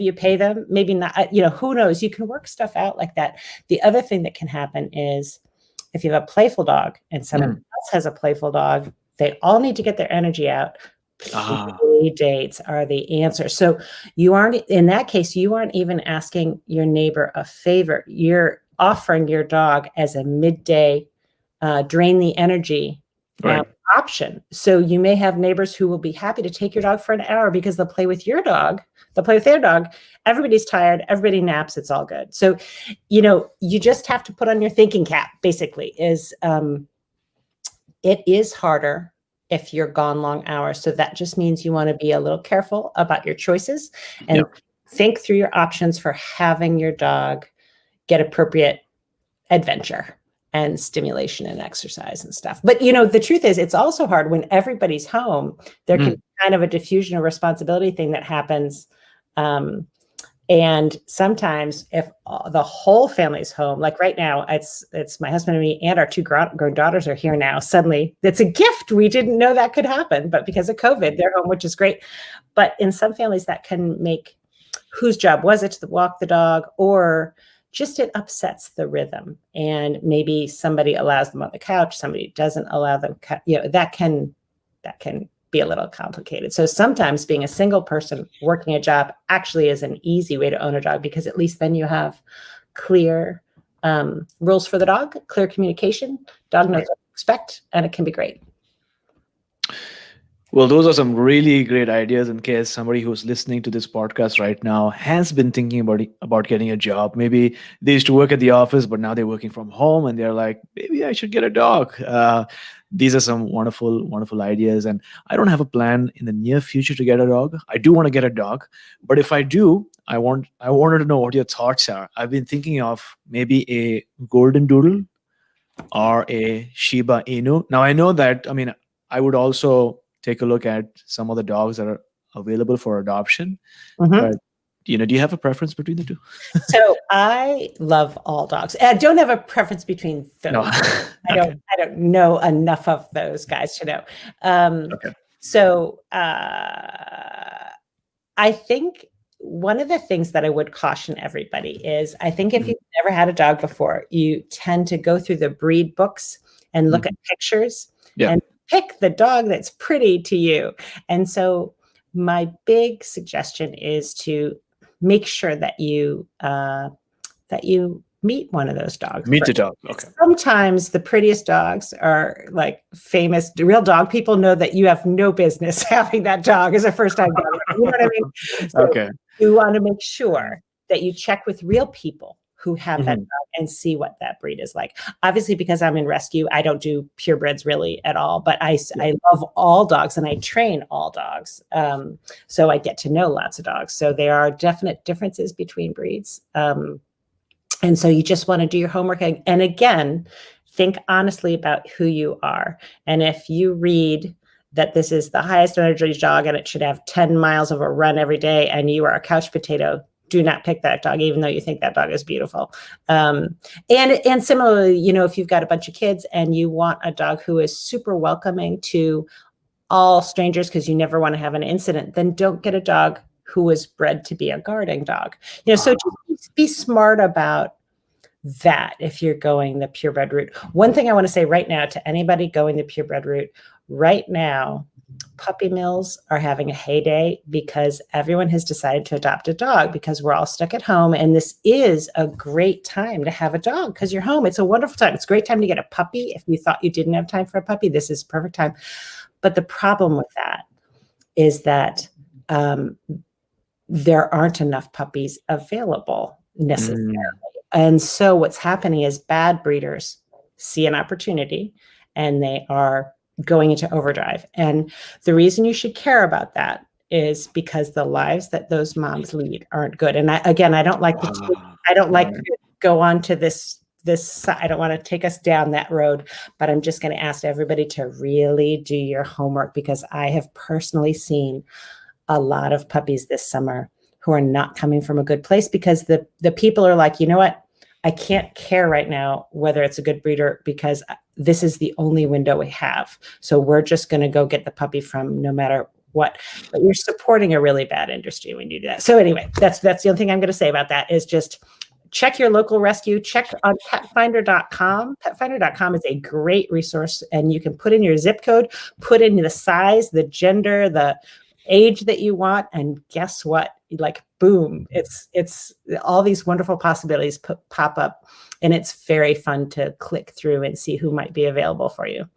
B: you pay them, maybe not, who knows? You can work stuff out like that. The other thing that can happen is if you have a playful dog and someone else has a playful dog, they all need to get their energy out. Play dates are the answer. So in that case, you aren't even asking your neighbor a favor. You're offering your dog as a midday drain the energy option. So you may have neighbors who will be happy to take your dog for an hour because they'll play with your dog. They'll play with their dog. Everybody's tired. Everybody naps. It's all good. So, you just have to put on your thinking cap, basically, it is harder if you're gone long hours. So that just means you want to be a little careful about your choices and think through your options for having your dog get appropriate adventure. and stimulation and exercise and stuff. But, you know, the truth is it's also hard when everybody's home. There can be kind of a diffusion of responsibility thing that happens. And sometimes if the whole family's home, like right now, it's my husband and me and our 2 grown daughters are here now. Suddenly, it's a gift. We didn't know that could happen, but because of COVID, they're home, which is great. But in some families, that can make whose job was it to walk the dog, or just it upsets the rhythm. And maybe somebody allows them on the couch, somebody doesn't allow them. You know, that can be a little complicated. So sometimes being a single person working a job actually is an easy way to own a dog, because at least then you have clear rules for the dog, clear communication, dog knows what to expect, and it can be great.
A: Well, those are some really great ideas in case somebody who's listening to this podcast right now has been thinking about getting a job. Maybe they used to work at the office, but now they're working from home and they're like, maybe I should get a dog. These are some wonderful, wonderful ideas. And I don't have a plan in the near future to get a dog. I do want to get a dog, but if I do, I wanted to know what your thoughts are. I've been thinking of maybe a golden doodle or a Shiba Inu. Now I know that, I mean, I would also take a look at some of the dogs that are available for adoption. But, you know, do you have a preference between the two?
B: So I love all dogs. I don't have a preference between those. No. I don't know enough of those guys to know. So I think one of the things that I would caution everybody is, I think if you've never had a dog before, you tend to go through the breed books and look at pictures and pick the dog that's pretty to you. And so my big suggestion is to make sure that you meet one of those dogs.
A: Meet the dog. Okay.
B: Sometimes the prettiest dogs are like famous, real dog people know that you have no business having that dog as a first time dog. You know what I mean? So you want to make sure that you check with real people who have that dog and see what that breed is like. Obviously, because I'm in rescue, I don't do purebreds really at all, but I love all dogs and I train all dogs. So I get to know lots of dogs. So there are definite differences between breeds. And so you just want to do your homework. And again, think honestly about who you are. And if you read that this is the highest energy dog and it should have 10 miles of a run every day, and you are a couch potato, do not pick that dog, even though you think that dog is beautiful. And similarly, you know, if you've got a bunch of kids and you want a dog who is super welcoming to all strangers because you never want to have an incident, then don't get a dog who was bred to be a guarding dog. You know, so just be smart about that if you're going the purebred route. One thing I want to say right now to anybody going the purebred route, right now, puppy mills are having a heyday because everyone has decided to adopt a dog because we're all stuck at home. And this is a great time to have a dog because you're home. It's a wonderful time. It's a great time to get a puppy. If you thought you didn't have time for a puppy, this is perfect time. But the problem with that is that there aren't enough puppies available necessarily. And so what's happening is bad breeders see an opportunity and they are going into overdrive. And the reason you should care about that is because the lives that those moms lead aren't good. And I don't like to go on to this, I don't want to take us down that road, but I'm just going to ask everybody to really do your homework, because I have personally seen a lot of puppies this summer who are not coming from a good place because the people are like, you know what? I can't care right now whether it's a good breeder because this is the only window we have. So we're just going to go get the puppy from no matter what. But you're supporting a really bad industry when you do that. So anyway, that's the only thing I'm going to say about that is just check your local rescue, check on petfinder.com. Petfinder.com is a great resource, and you can put in your zip code, put in the size, the gender, the age that you want, and guess what? Like, boom, it's all these wonderful possibilities pop up, and it's very fun to click through and see who might be available for you.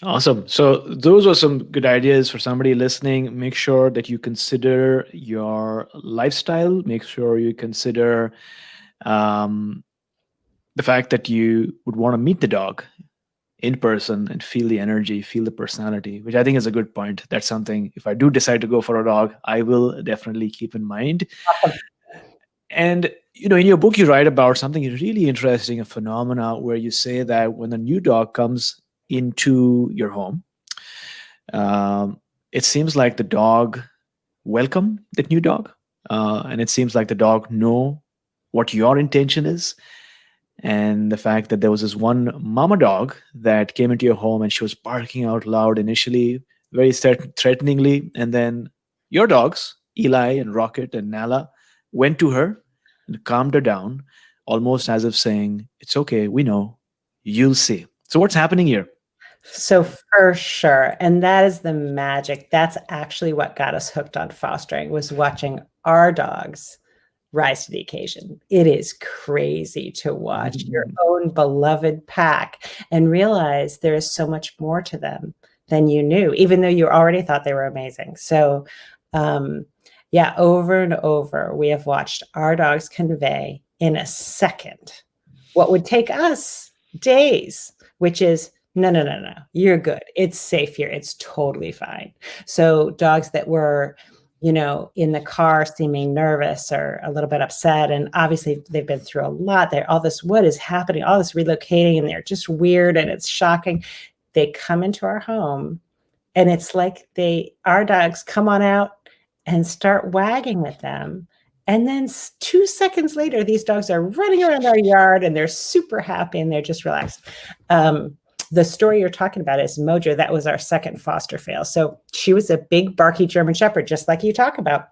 A: Awesome. So those are some good ideas for somebody listening. Make sure that you consider your lifestyle. Make sure you consider the fact that you would want to meet the dog in person and feel the energy, feel the personality, which I think is a good point. That's something, if I do decide to go for a dog, I will definitely keep in mind.
B: Awesome.
A: And in your book, you write about something really interesting, a phenomena where you say that when a new dog comes into your home, um, it seems like the dog welcome that new dog, and it seems like the dog know what your intention is. And the fact that there was this one mama dog that came into your home and she was barking out loud initially, very threateningly, and then your dogs, Eli and Rocket and Nala, went to her and calmed her down, almost as if saying, "It's okay, we know, you'll see." So what's happening here?
B: So for sure. And that is the magic. That's actually what got us hooked on fostering, was watching our dogs rise to the occasion. It is crazy to watch your own beloved pack and realize there is so much more to them than you knew, even though you already thought they were amazing. So yeah, over and over, we have watched our dogs convey in a second what would take us days, which is, no, no, no, no, you're good. It's safe here. It's totally fine. So dogs that were, in the car seeming nervous or a little bit upset, and obviously they've been through a lot. All this, what is happening, all this relocating, and they're just weird and it's shocking. They come into our home and it's like our dogs come on out and start wagging at them. And then 2 seconds later, these dogs are running around our yard and they're super happy and they're just relaxed. The story you're talking about is Mojo. That was our second foster fail. So she was a big, barky German Shepherd, just like you talk about.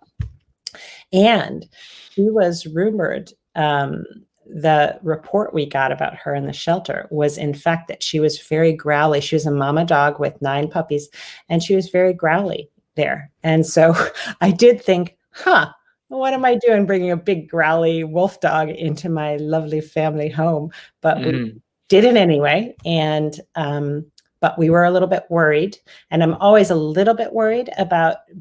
B: And she was rumored, the report we got about her in the shelter was, in fact, that she was very growly. She was a mama dog with 9 puppies, and she was very growly there. And so I did think, what am I doing bringing a big growly wolf dog into my lovely family home? But we did it anyway. And, but we were a little bit worried. And I'm always a little bit worried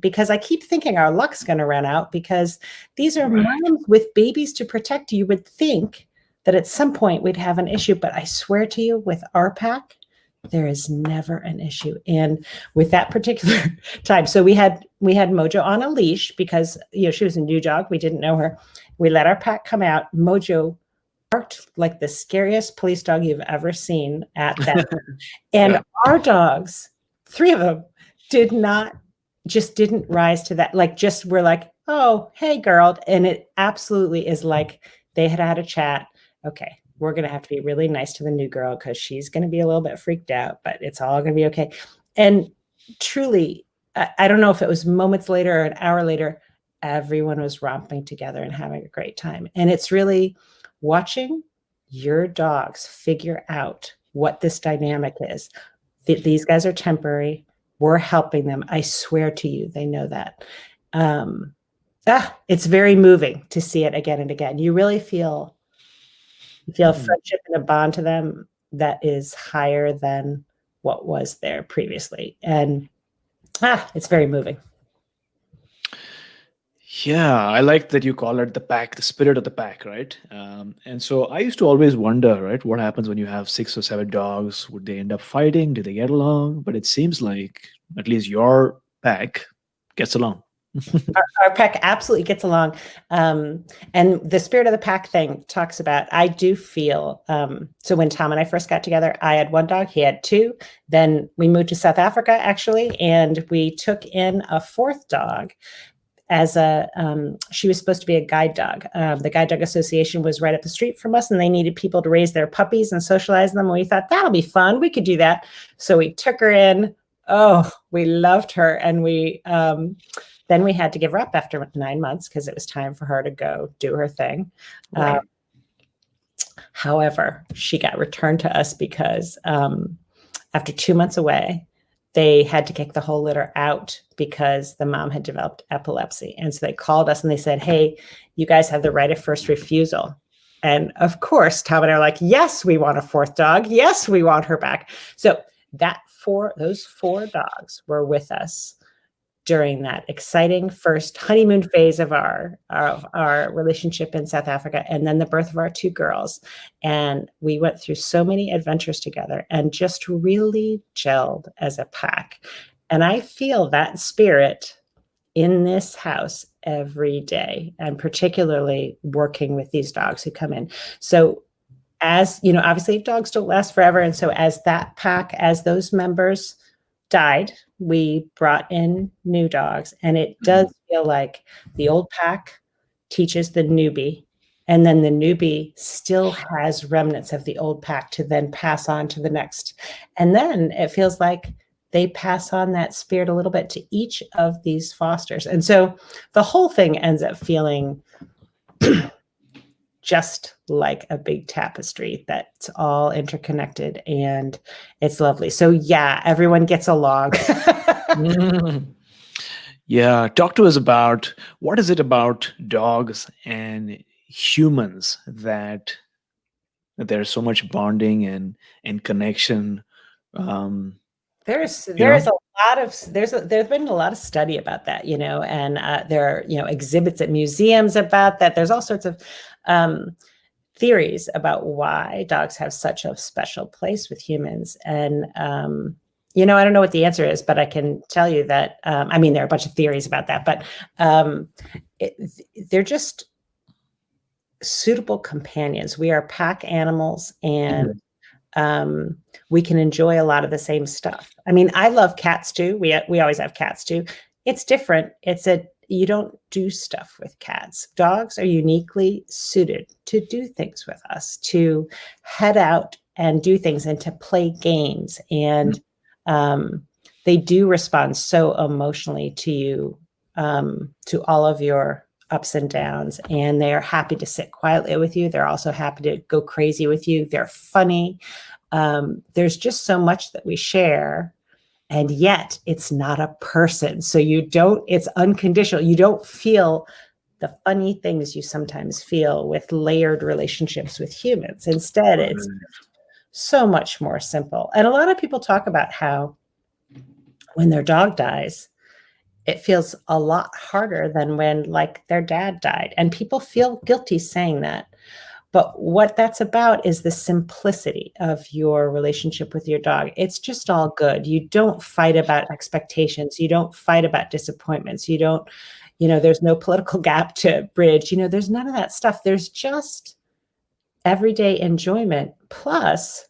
B: because I keep thinking our luck's going to run out, because these are moms with babies to protect. You would think that at some point we'd have an issue, but I swear to you, with our pack, there is never an issue. And with that particular time, so we had Mojo on a leash because, she was a new dog. We didn't know her. We let our pack come out. Mojo barked like the scariest police dog you've ever seen at that. And our dogs, 3 of them, didn't rise to that. We're like, oh, hey, girl. And it absolutely is like they had had a chat. Okay, we're going to have to be really nice to the new girl because she's going to be a little bit freaked out, but it's all going to be okay. And truly, I don't know if it was moments later or an hour later, everyone was romping together and having a great time. And it's really watching your dogs figure out what this dynamic is. These guys are temporary. We're helping them. I swear to you, they know that. It's very moving to see it again and again. You really feel friendship and a bond to them that is higher than what was there previously. And it's very moving.
A: Yeah, I like that you call it the pack, the spirit of the pack, right? And so I used to always wonder, right, what happens when you have 6 or 7 dogs? Would they end up fighting? Do they get along? But it seems like at least your pack gets along.
B: Our pack absolutely gets along. And the spirit of the pack thing talks about, I do feel, so when Tom and I first got together, I had 1 dog, he had 2. Then we moved to South Africa, actually, and we took in a 4th dog as she was supposed to be a guide dog. The Guide Dog Association was right up the street from us, and they needed people to raise their puppies and socialize them. And we thought, that'll be fun. We could do that. So we took her in. Oh, we loved her. And then we had to give her up after 9 months because it was time for her to go do her thing. Right. However, she got returned to us because after 2 months away, they had to kick the whole litter out because the mom had developed epilepsy. And so they called us and they said, hey, you guys have the right of first refusal. And of course, Tom and I are like, yes, we want a 4th dog. Yes, we want her back. So those 4 dogs were with us during that exciting first honeymoon phase of our relationship in South Africa, and then the birth of our 2 girls. And we went through so many adventures together and just really gelled as a pack. And I feel that spirit in this house every day, and particularly working with these dogs who come in. So as you know, obviously dogs don't last forever. And so as that pack, as those members died, we brought in new dogs. And it does feel like the old pack teaches the newbie, and then the newbie still has remnants of the old pack to then pass on to the next. And then it feels like they pass on that spirit a little bit to each of these fosters. And so the whole thing ends up feeling just like a big tapestry that's all interconnected, and it's lovely. So yeah, everyone gets along.
A: Yeah, talk to us about what is it about dogs and humans that there's so much bonding and connection. Um,
B: There's
A: you know.
B: a lot of there's been a lot of study about that, and there are exhibits at museums about that. There's all sorts of theories about why dogs have such a special place with humans, and I don't know what the answer is, but I can tell you that I mean there are a bunch of theories about that, but they're just suitable companions. We are pack animals, and we can enjoy a lot of the same stuff. I mean, I love cats too. We always have cats too. It's different. You don't do stuff with cats. Dogs are uniquely suited to do things with us, to head out and do things and to play games. And they do respond so emotionally to you, to all of your ups and downs, and they are happy to sit quietly with you. They're also happy to go crazy with you. They're funny. There's just so much that we share, and yet it's not a person. So it's unconditional. You don't feel the funny things you sometimes feel with layered relationships with humans. Instead, it's so much more simple. And a lot of people talk about how when their dog dies, it feels a lot harder than when like their dad died. And people feel guilty saying that. But what that's about is the simplicity of your relationship with your dog. It's just all good. You don't fight about expectations. You don't fight about disappointments. You don't, there's no political gap to bridge. There's none of that stuff. There's just everyday enjoyment. Plus,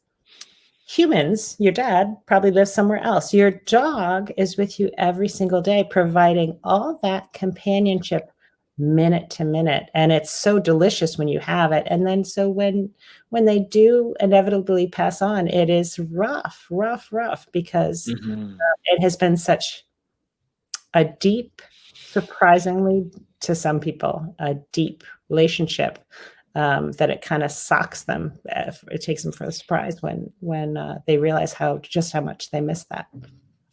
B: humans, your dad probably lives somewhere else. Your dog is with you every single day, providing all that companionship minute to minute, and it's so delicious when you have it. And then so when they do inevitably pass on, it is rough because it has been such a deep, surprisingly to some people, a deep relationship, that it kind of socks them. It takes them for a surprise when they realize how much they miss that.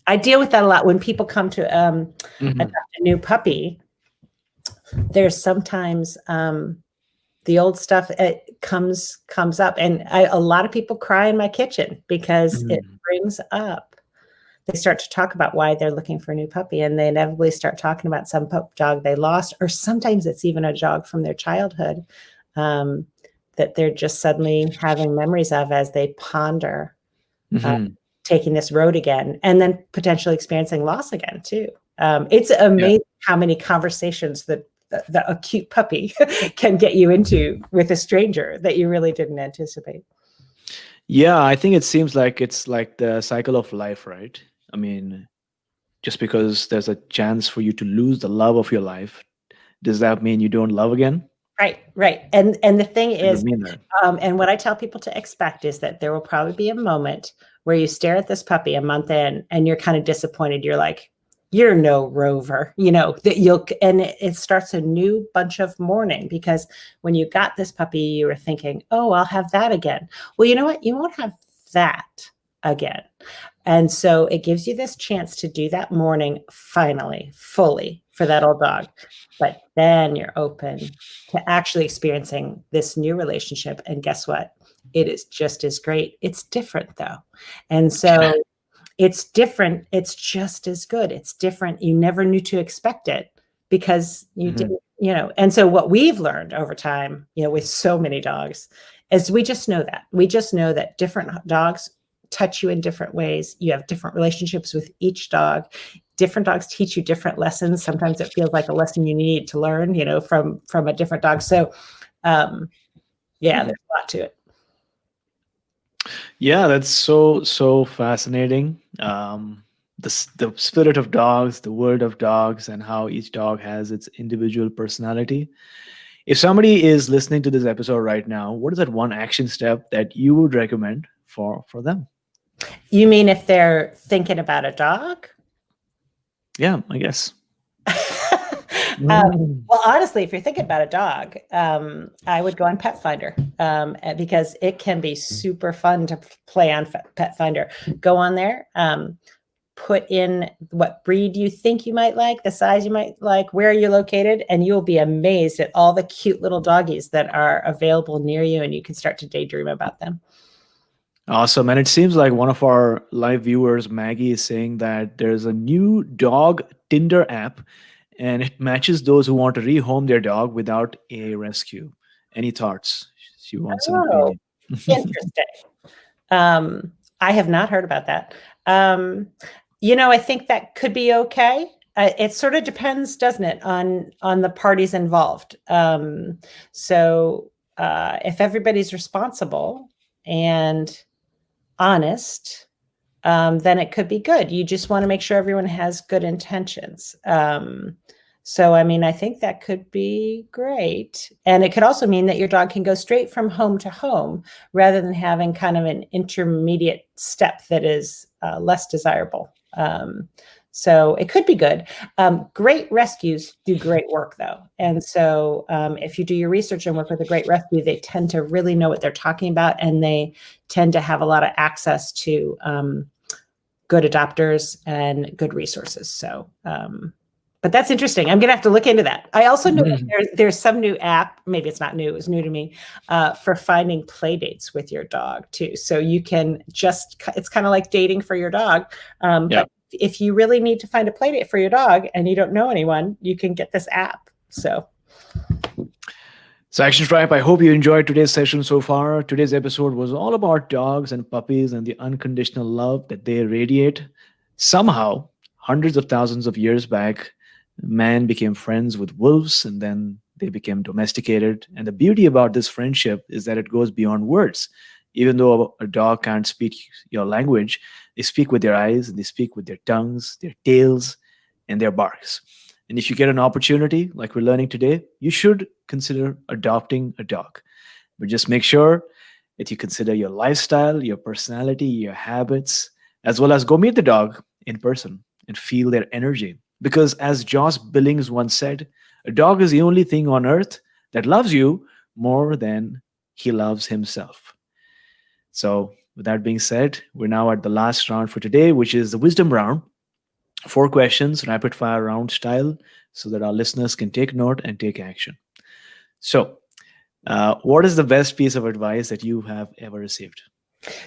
B: I deal with that a lot when people come to adopt a new puppy. There's sometimes the old stuff comes up, and a lot of people cry in my kitchen because it brings up. They start to talk about why they're looking for a new puppy, and they inevitably start talking about some dog they lost, or sometimes it's even a dog from their childhood that they're just suddenly having memories of as they ponder taking this road again, and then potentially experiencing loss again too. It's amazing how many conversations that a cute puppy can get you into with a stranger that you really didn't anticipate.
A: Yeah, I think it seems like it's like the cycle of life, right? I mean, just because there's a chance for you to lose the love of your life, does that mean you don't love again?
B: Right. And the thing is,
A: mean that.
B: and what I tell people to expect is that there will probably be a moment where you stare at this puppy a month in and you're kind of disappointed. You're like, you're no Rover, and it starts a new bunch of mourning, because when you got this puppy, you were thinking, oh, I'll have that again. Well, you know what? You won't have that again. And so it gives you this chance to do that mourning finally, fully, for that old dog. But then you're open to actually experiencing this new relationship. And guess what? It is just as great. It's different though. And so it's different. It's just as good. It's different. You never knew to expect it because you didn't, and so what we've learned over time, with so many dogs, is we just know that different dogs touch you in different ways. You have different relationships with each dog, different dogs teach you different lessons. Sometimes it feels like a lesson you need to learn, from a different dog. So, yeah, there's a lot to it.
A: Yeah, that's so fascinating. The spirit of dogs, the world of dogs, and how each dog has its individual personality. If somebody is listening to this episode right now, what is that one action step that you would recommend for them?
B: You mean if they're thinking about a dog?
A: Yeah, I guess.
B: Well, honestly, if you're thinking about a dog, I would go on Pet Finder, because it can be super fun to play on Pet Finder. Go on there, put in what breed you think you might like, the size you might like, where are you located, and you'll be amazed at all the cute little doggies that are available near you, and you can start to daydream about them.
A: Awesome. And it seems like one of our live viewers, Maggie, is saying that there's a new dog Tinder app and it matches those who want to rehome their dog without a rescue. Any thoughts? She wants an
B: Oh,
A: opinion.
B: interesting. I have not heard about that. I think that could be okay. It sort of depends, doesn't it, on the parties involved. So if everybody's responsible and honest, then it could be good. You just want to make sure everyone has good intentions. So, I mean, I think that could be great. And it could also mean that your dog can go straight from home to home rather than having kind of an intermediate step that is less desirable. So it could be good. Great rescues do great work, though. And so if you do your research and work with a great rescue, they tend to really know what they're talking about, and they tend to have a lot of access to good adopters and good resources. So, but that's interesting. I'm going to have to look into that. I also know that there's some new app, maybe it's not new, it was new to me, for finding play dates with your dog too. So you can it's kind of like dating for your dog. But if you really need to find a play date for your dog and you don't know anyone, you can get this app. So
A: Action Tribe, I hope you enjoyed today's session so far. Today's episode was all about dogs and puppies and the unconditional love that they radiate. Somehow, hundreds of thousands of years back, man became friends with wolves and then they became domesticated. And the beauty about this friendship is that it goes beyond words. Even though a dog can't speak your language, they speak with their eyes and they speak with their tongues, their tails, and their barks. And if you get an opportunity, like we're learning today, you should consider adopting a dog. But just make sure that you consider your lifestyle, your personality, your habits, as well as go meet the dog in person and feel their energy. Because as Josh Billings once said, a dog is the only thing on earth that loves you more than he loves himself. So, with that being said, we're now at the last round for today, which is the wisdom round. 4 questions, rapid fire round style, so that our listeners can take note and take action. So, what is the best piece of advice that you have ever received?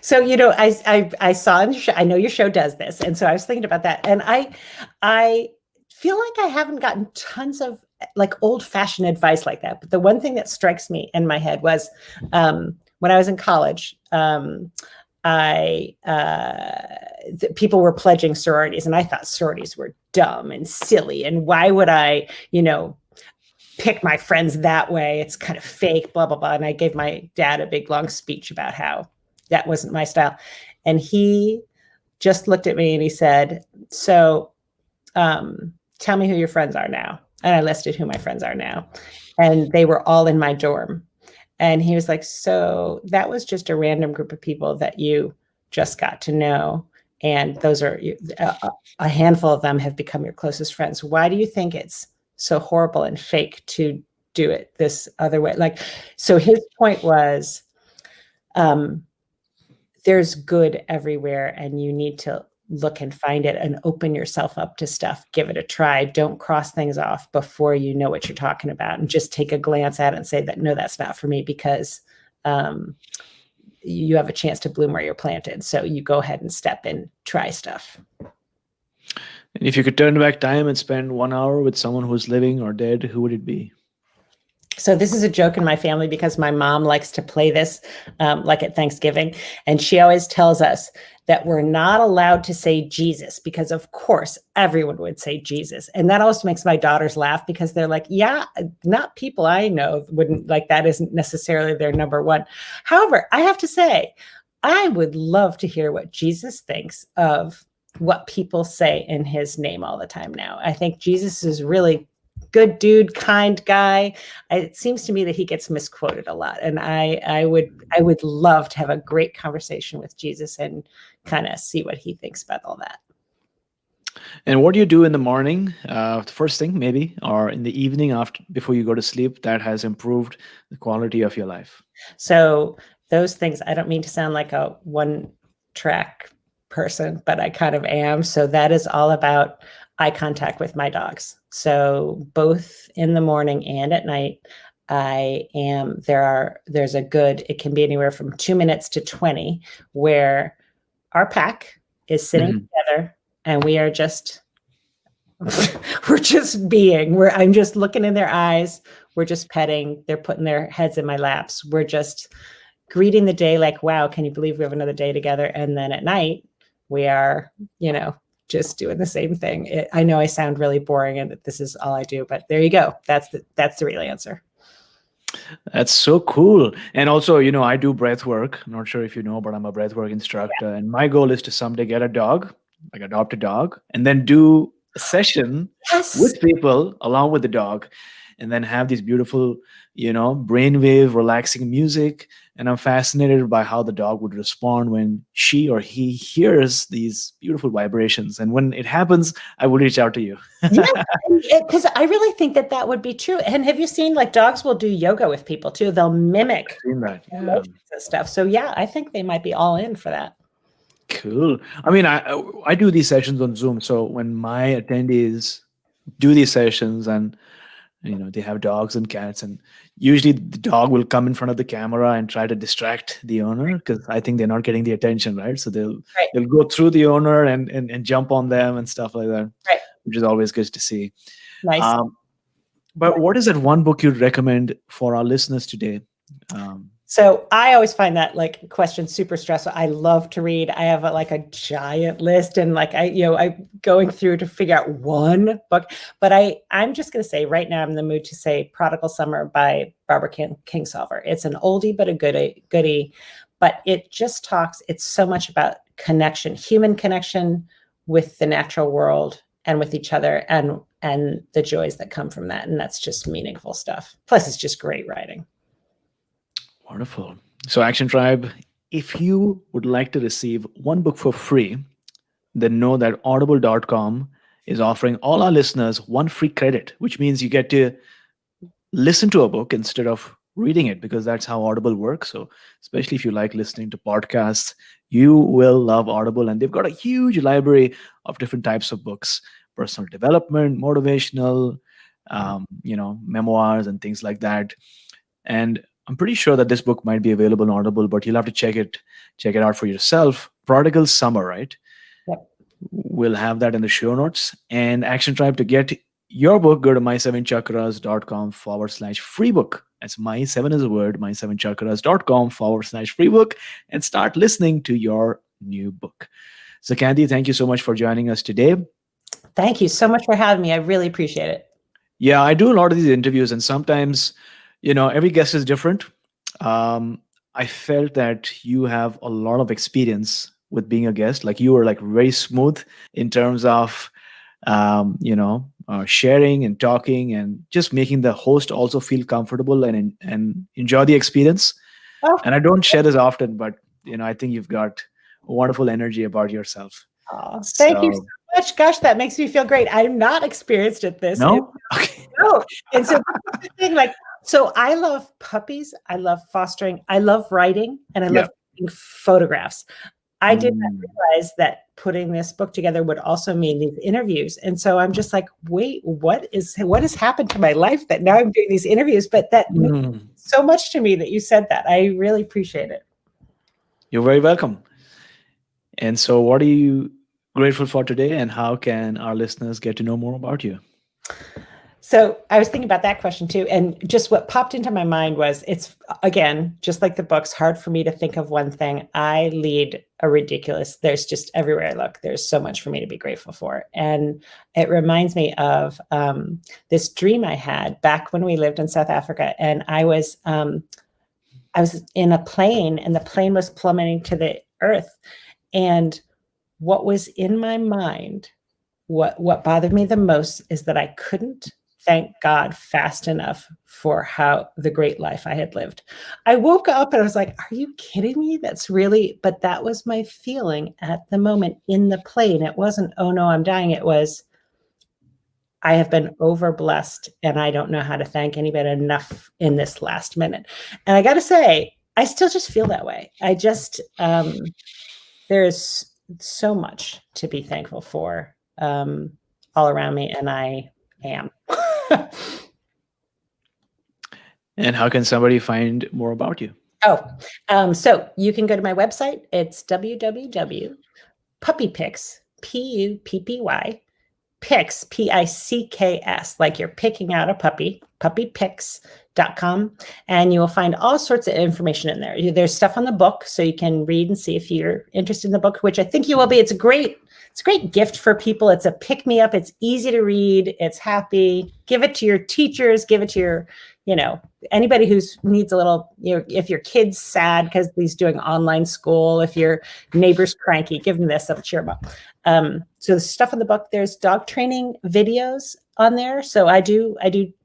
B: So, I saw in your show, I know your show does this. And so I was thinking about that. And I feel like I haven't gotten tons of like old fashioned advice like that. But the one thing that strikes me in my head was when I was in college, people were pledging sororities, and I thought sororities were dumb and silly. And why would I, pick my friends that way? It's kind of fake, blah, blah, blah. And I gave my dad a big, long speech about how that wasn't my style. And he just looked at me and he said, so tell me who your friends are now. And I listed who my friends are now. And they were all in my dorm. And he was like, so that was just a random group of people that you just got to know. And those are a handful of them have become your closest friends. Why do you think it's so horrible and fake to do it this other way? Like, so his point was, there's good everywhere and you need to look and find it and open yourself up to stuff. Give it a try. Don't cross things off before you know what you're talking about, and just take a glance at it and say that, no, that's not for me, because you have a chance to bloom where you're planted. So you go ahead and step in, try stuff.
A: And if you could turn back time and spend 1 hour with someone who's living or dead, who would it be?
B: So this is a joke in my family because my mom likes to play this like at Thanksgiving. And she always tells us that we're not allowed to say Jesus because, of course, everyone would say Jesus. And that always makes my daughters laugh because they're like, yeah, not people I know wouldn't like that isn't necessarily their number one. However, I have to say, I would love to hear what Jesus thinks of what people say in his name all the time now. I think Jesus is really good dude, kind guy. It seems to me that he gets misquoted a lot, and I would love to have a great conversation with Jesus and kind of see what he thinks about all that.
A: And what do you do in the morning, the first thing maybe, or in the evening after before you go to sleep that has improved the quality of your life?
B: So those things, I don't mean to sound like a one track person, but I kind of am. So that is all about eye contact with my dogs. So both in the morning and at night, there's a good, it can be anywhere from 2 minutes to 20 where our pack is sitting
A: Mhm.
B: together and we are just we're just being where I'm just looking in their eyes, we're just petting, they're putting their heads in my laps, we're just greeting the day like, wow, can you believe we have another day together? And then at night we are, just doing the same thing. I know I sound really boring and that this is all I do, but there you go. That's the real answer.
A: That's so cool. And also, I do breath work. I'm not sure if you know, but I'm a breath work instructor. And my goal is to someday get a dog, like adopt a dog, and then do a session
B: Yes.
A: with people along with the dog, and then have these beautiful, brainwave relaxing music. And I'm fascinated by how the dog would respond when she or he hears these beautiful vibrations. And when it happens, I will reach out to you.
B: Yeah, because I really think that would be true. And have you seen like dogs will do yoga with people too? They'll mimic
A: Seen that. Yeah.
B: emotions and stuff. So yeah, I think they might be all in for that.
A: Cool. I mean, I do these sessions on Zoom. So when my attendees do these sessions, and they have dogs and cats, and usually the dog will come in front of the camera and try to distract the owner because I think they're not getting the attention, right? So they'll
B: Right,
A: they'll go through the owner and jump on them and stuff like that,
B: right.
A: which is always good to see.
B: Nice.
A: Um, but what is that one book you'd recommend for our listeners today? Um,
B: So I always find that like question super stressful. I love to read. I have like a giant list and like I'm going through to figure out one book, but I'm just going to say right now I'm in the mood to say Prodigal Summer by Barbara Kingsolver. It's an oldie, but a goodie, but it's so much about connection, human connection with the natural world and with each other and the joys that come from that. And that's just meaningful stuff. Plus it's just great writing.
A: Wonderful. So, Action Tribe, if you would like to receive one book for free, then know that audible.com is offering all our listeners one free credit, which means you get to listen to a book instead of reading it, because that's how Audible works. So, especially if you like listening to podcasts, you will love Audible. And they've got a huge library of different types of books: personal development, motivational, memoirs, and things like that. And I'm pretty sure that this book might be available on Audible, but you'll have to check it out for yourself. Prodigal Summer, right?
B: Yep.
A: We'll have that in the show notes. And Action Tribe, to get your book, go to my7chakras.com/free book. That's my7 is a word, my7chakras.com/free book, and start listening to your new book. So, Candy, thank you so much for joining us today.
B: Thank you so much for having me. I really appreciate it.
A: Yeah, I do a lot of these interviews, and sometimes, every guest is different. I felt that you have a lot of experience with being a guest. Like, you were like very smooth in terms of, sharing and talking and just making the host also feel comfortable and enjoy the experience.
B: Oh,
A: And I don't share this often, but I think you've got a wonderful energy about yourself.
B: thank you so
A: So,
B: much. Gosh, that makes me feel great. I'm not experienced at this.
A: no? Okay.
B: No. And so that's the thing, like, so I love puppies. I love fostering. I love writing, and I
A: Yeah.
B: love taking photographs. I did not
A: Mm.
B: realize that putting this book together would also mean these interviews. And so I'm just like, wait, what has happened to my life that now I'm doing these interviews? But that means
A: Mm.
B: so much to me that you said that. I really appreciate it.
A: You're very welcome. And so, what are you grateful for today, and how can our listeners get to know more about you?
B: So I was thinking about that question too. And just what popped into my mind was it's, again, just like the books, hard for me to think of one thing. I lead a ridiculous, there's just everywhere I look, there's so much for me to be grateful for. And it reminds me of this dream I had back when we lived in South Africa. And I was in a plane and the plane was plummeting to the earth. And what was in my mind, what bothered me the most is that I couldn't thank God fast enough for how the great life I had lived. I woke up and I was like, are you kidding me? That's really, but that was my feeling at the moment in the plane. It wasn't, oh no, I'm dying. It was, I have been overblessed and I don't know how to thank anybody enough in this last minute. And I got to say, I still just feel that way. I just, there's so much to be thankful for all around me, and I am.
A: And how can somebody find more about you?
B: So you can go to my website. It's www.puppypicks, Puppy, Picks, Picks, like you're picking out a puppy, puppypicks.com. And you will find all sorts of information in there. There's stuff on the book, so you can read and see if you're interested in the book, which I think you will be. It's a great gift for people. It's a pick-me-up. It's easy to read. It's happy. Give it to your teachers. Give it to your, anybody who needs a little, if your kid's sad because he's doing online school, if your neighbor's cranky, give them this, that'll cheer them up. So the stuff in the book, there's dog training videos on there. So I do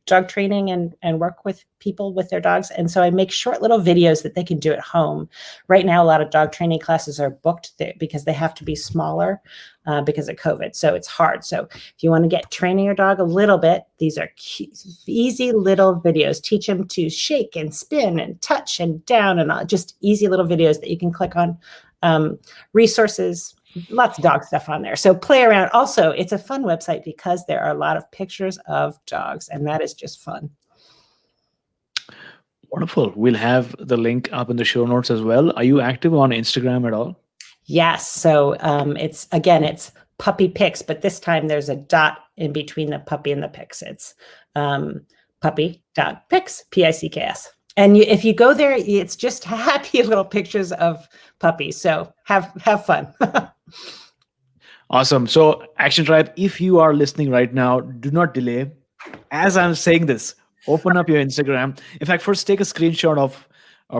B: dog training and work with people with their dogs. And so I make short little videos that they can do at home. Right now, a lot of dog training classes are booked because they have to be smaller because of COVID. So it's hard. So if you want to get training your dog a little bit, these are easy little videos. Teach them to shake and spin and touch and down and all, just easy little videos that you can click on. Resources, lots of dog stuff on there. So play around. Also, it's a fun website because there are a lot of pictures of dogs, and that is just fun.
A: Wonderful. We'll have the link up in the show notes as well. Are you active on Instagram at all?
B: Yes. So it's puppy pics, but this time there's a dot in between the puppy and the pics. It's puppy.pics, Picks. And if you go there, it's just happy little pictures of puppies. So have fun.
A: Awesome. So Action Tribe, if you are listening right now, do not delay. As I'm saying this, open up your Instagram. In fact, first take a screenshot of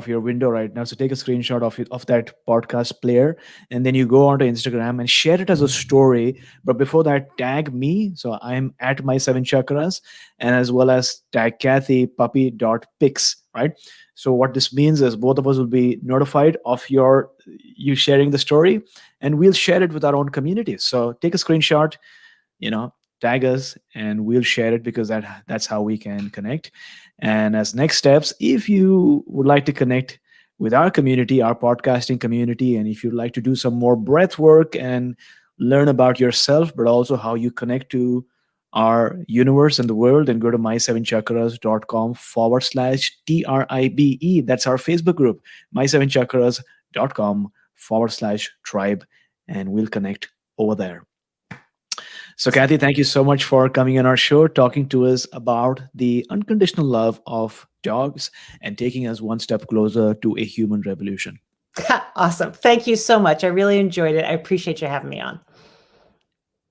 A: your window right now. So take a screenshot of that podcast player, and then you go onto Instagram and share it as a story. But before that, tag me. So I'm at My Seven Chakras, and as well as tag Kathy, puppy.pics, right? So what this means is both of us will be notified of you sharing the story, and we'll share it with our own community. So take a screenshot, tag us, and we'll share it because that's how we can connect. And as next steps, if you would like to connect with our community, our podcasting community, and if you'd like to do some more breath work and learn about yourself, but also how you connect to our universe and the world, then go to my7chakras.com/tribe. That's our Facebook group, my7chakras.com/tribe, and we'll connect over there. So, Kathy, thank you so much for coming on our show, talking to us about the unconditional love of dogs and taking us one step closer to a human revolution.
B: Awesome. Thank you so much. I really enjoyed it. I appreciate you having me on.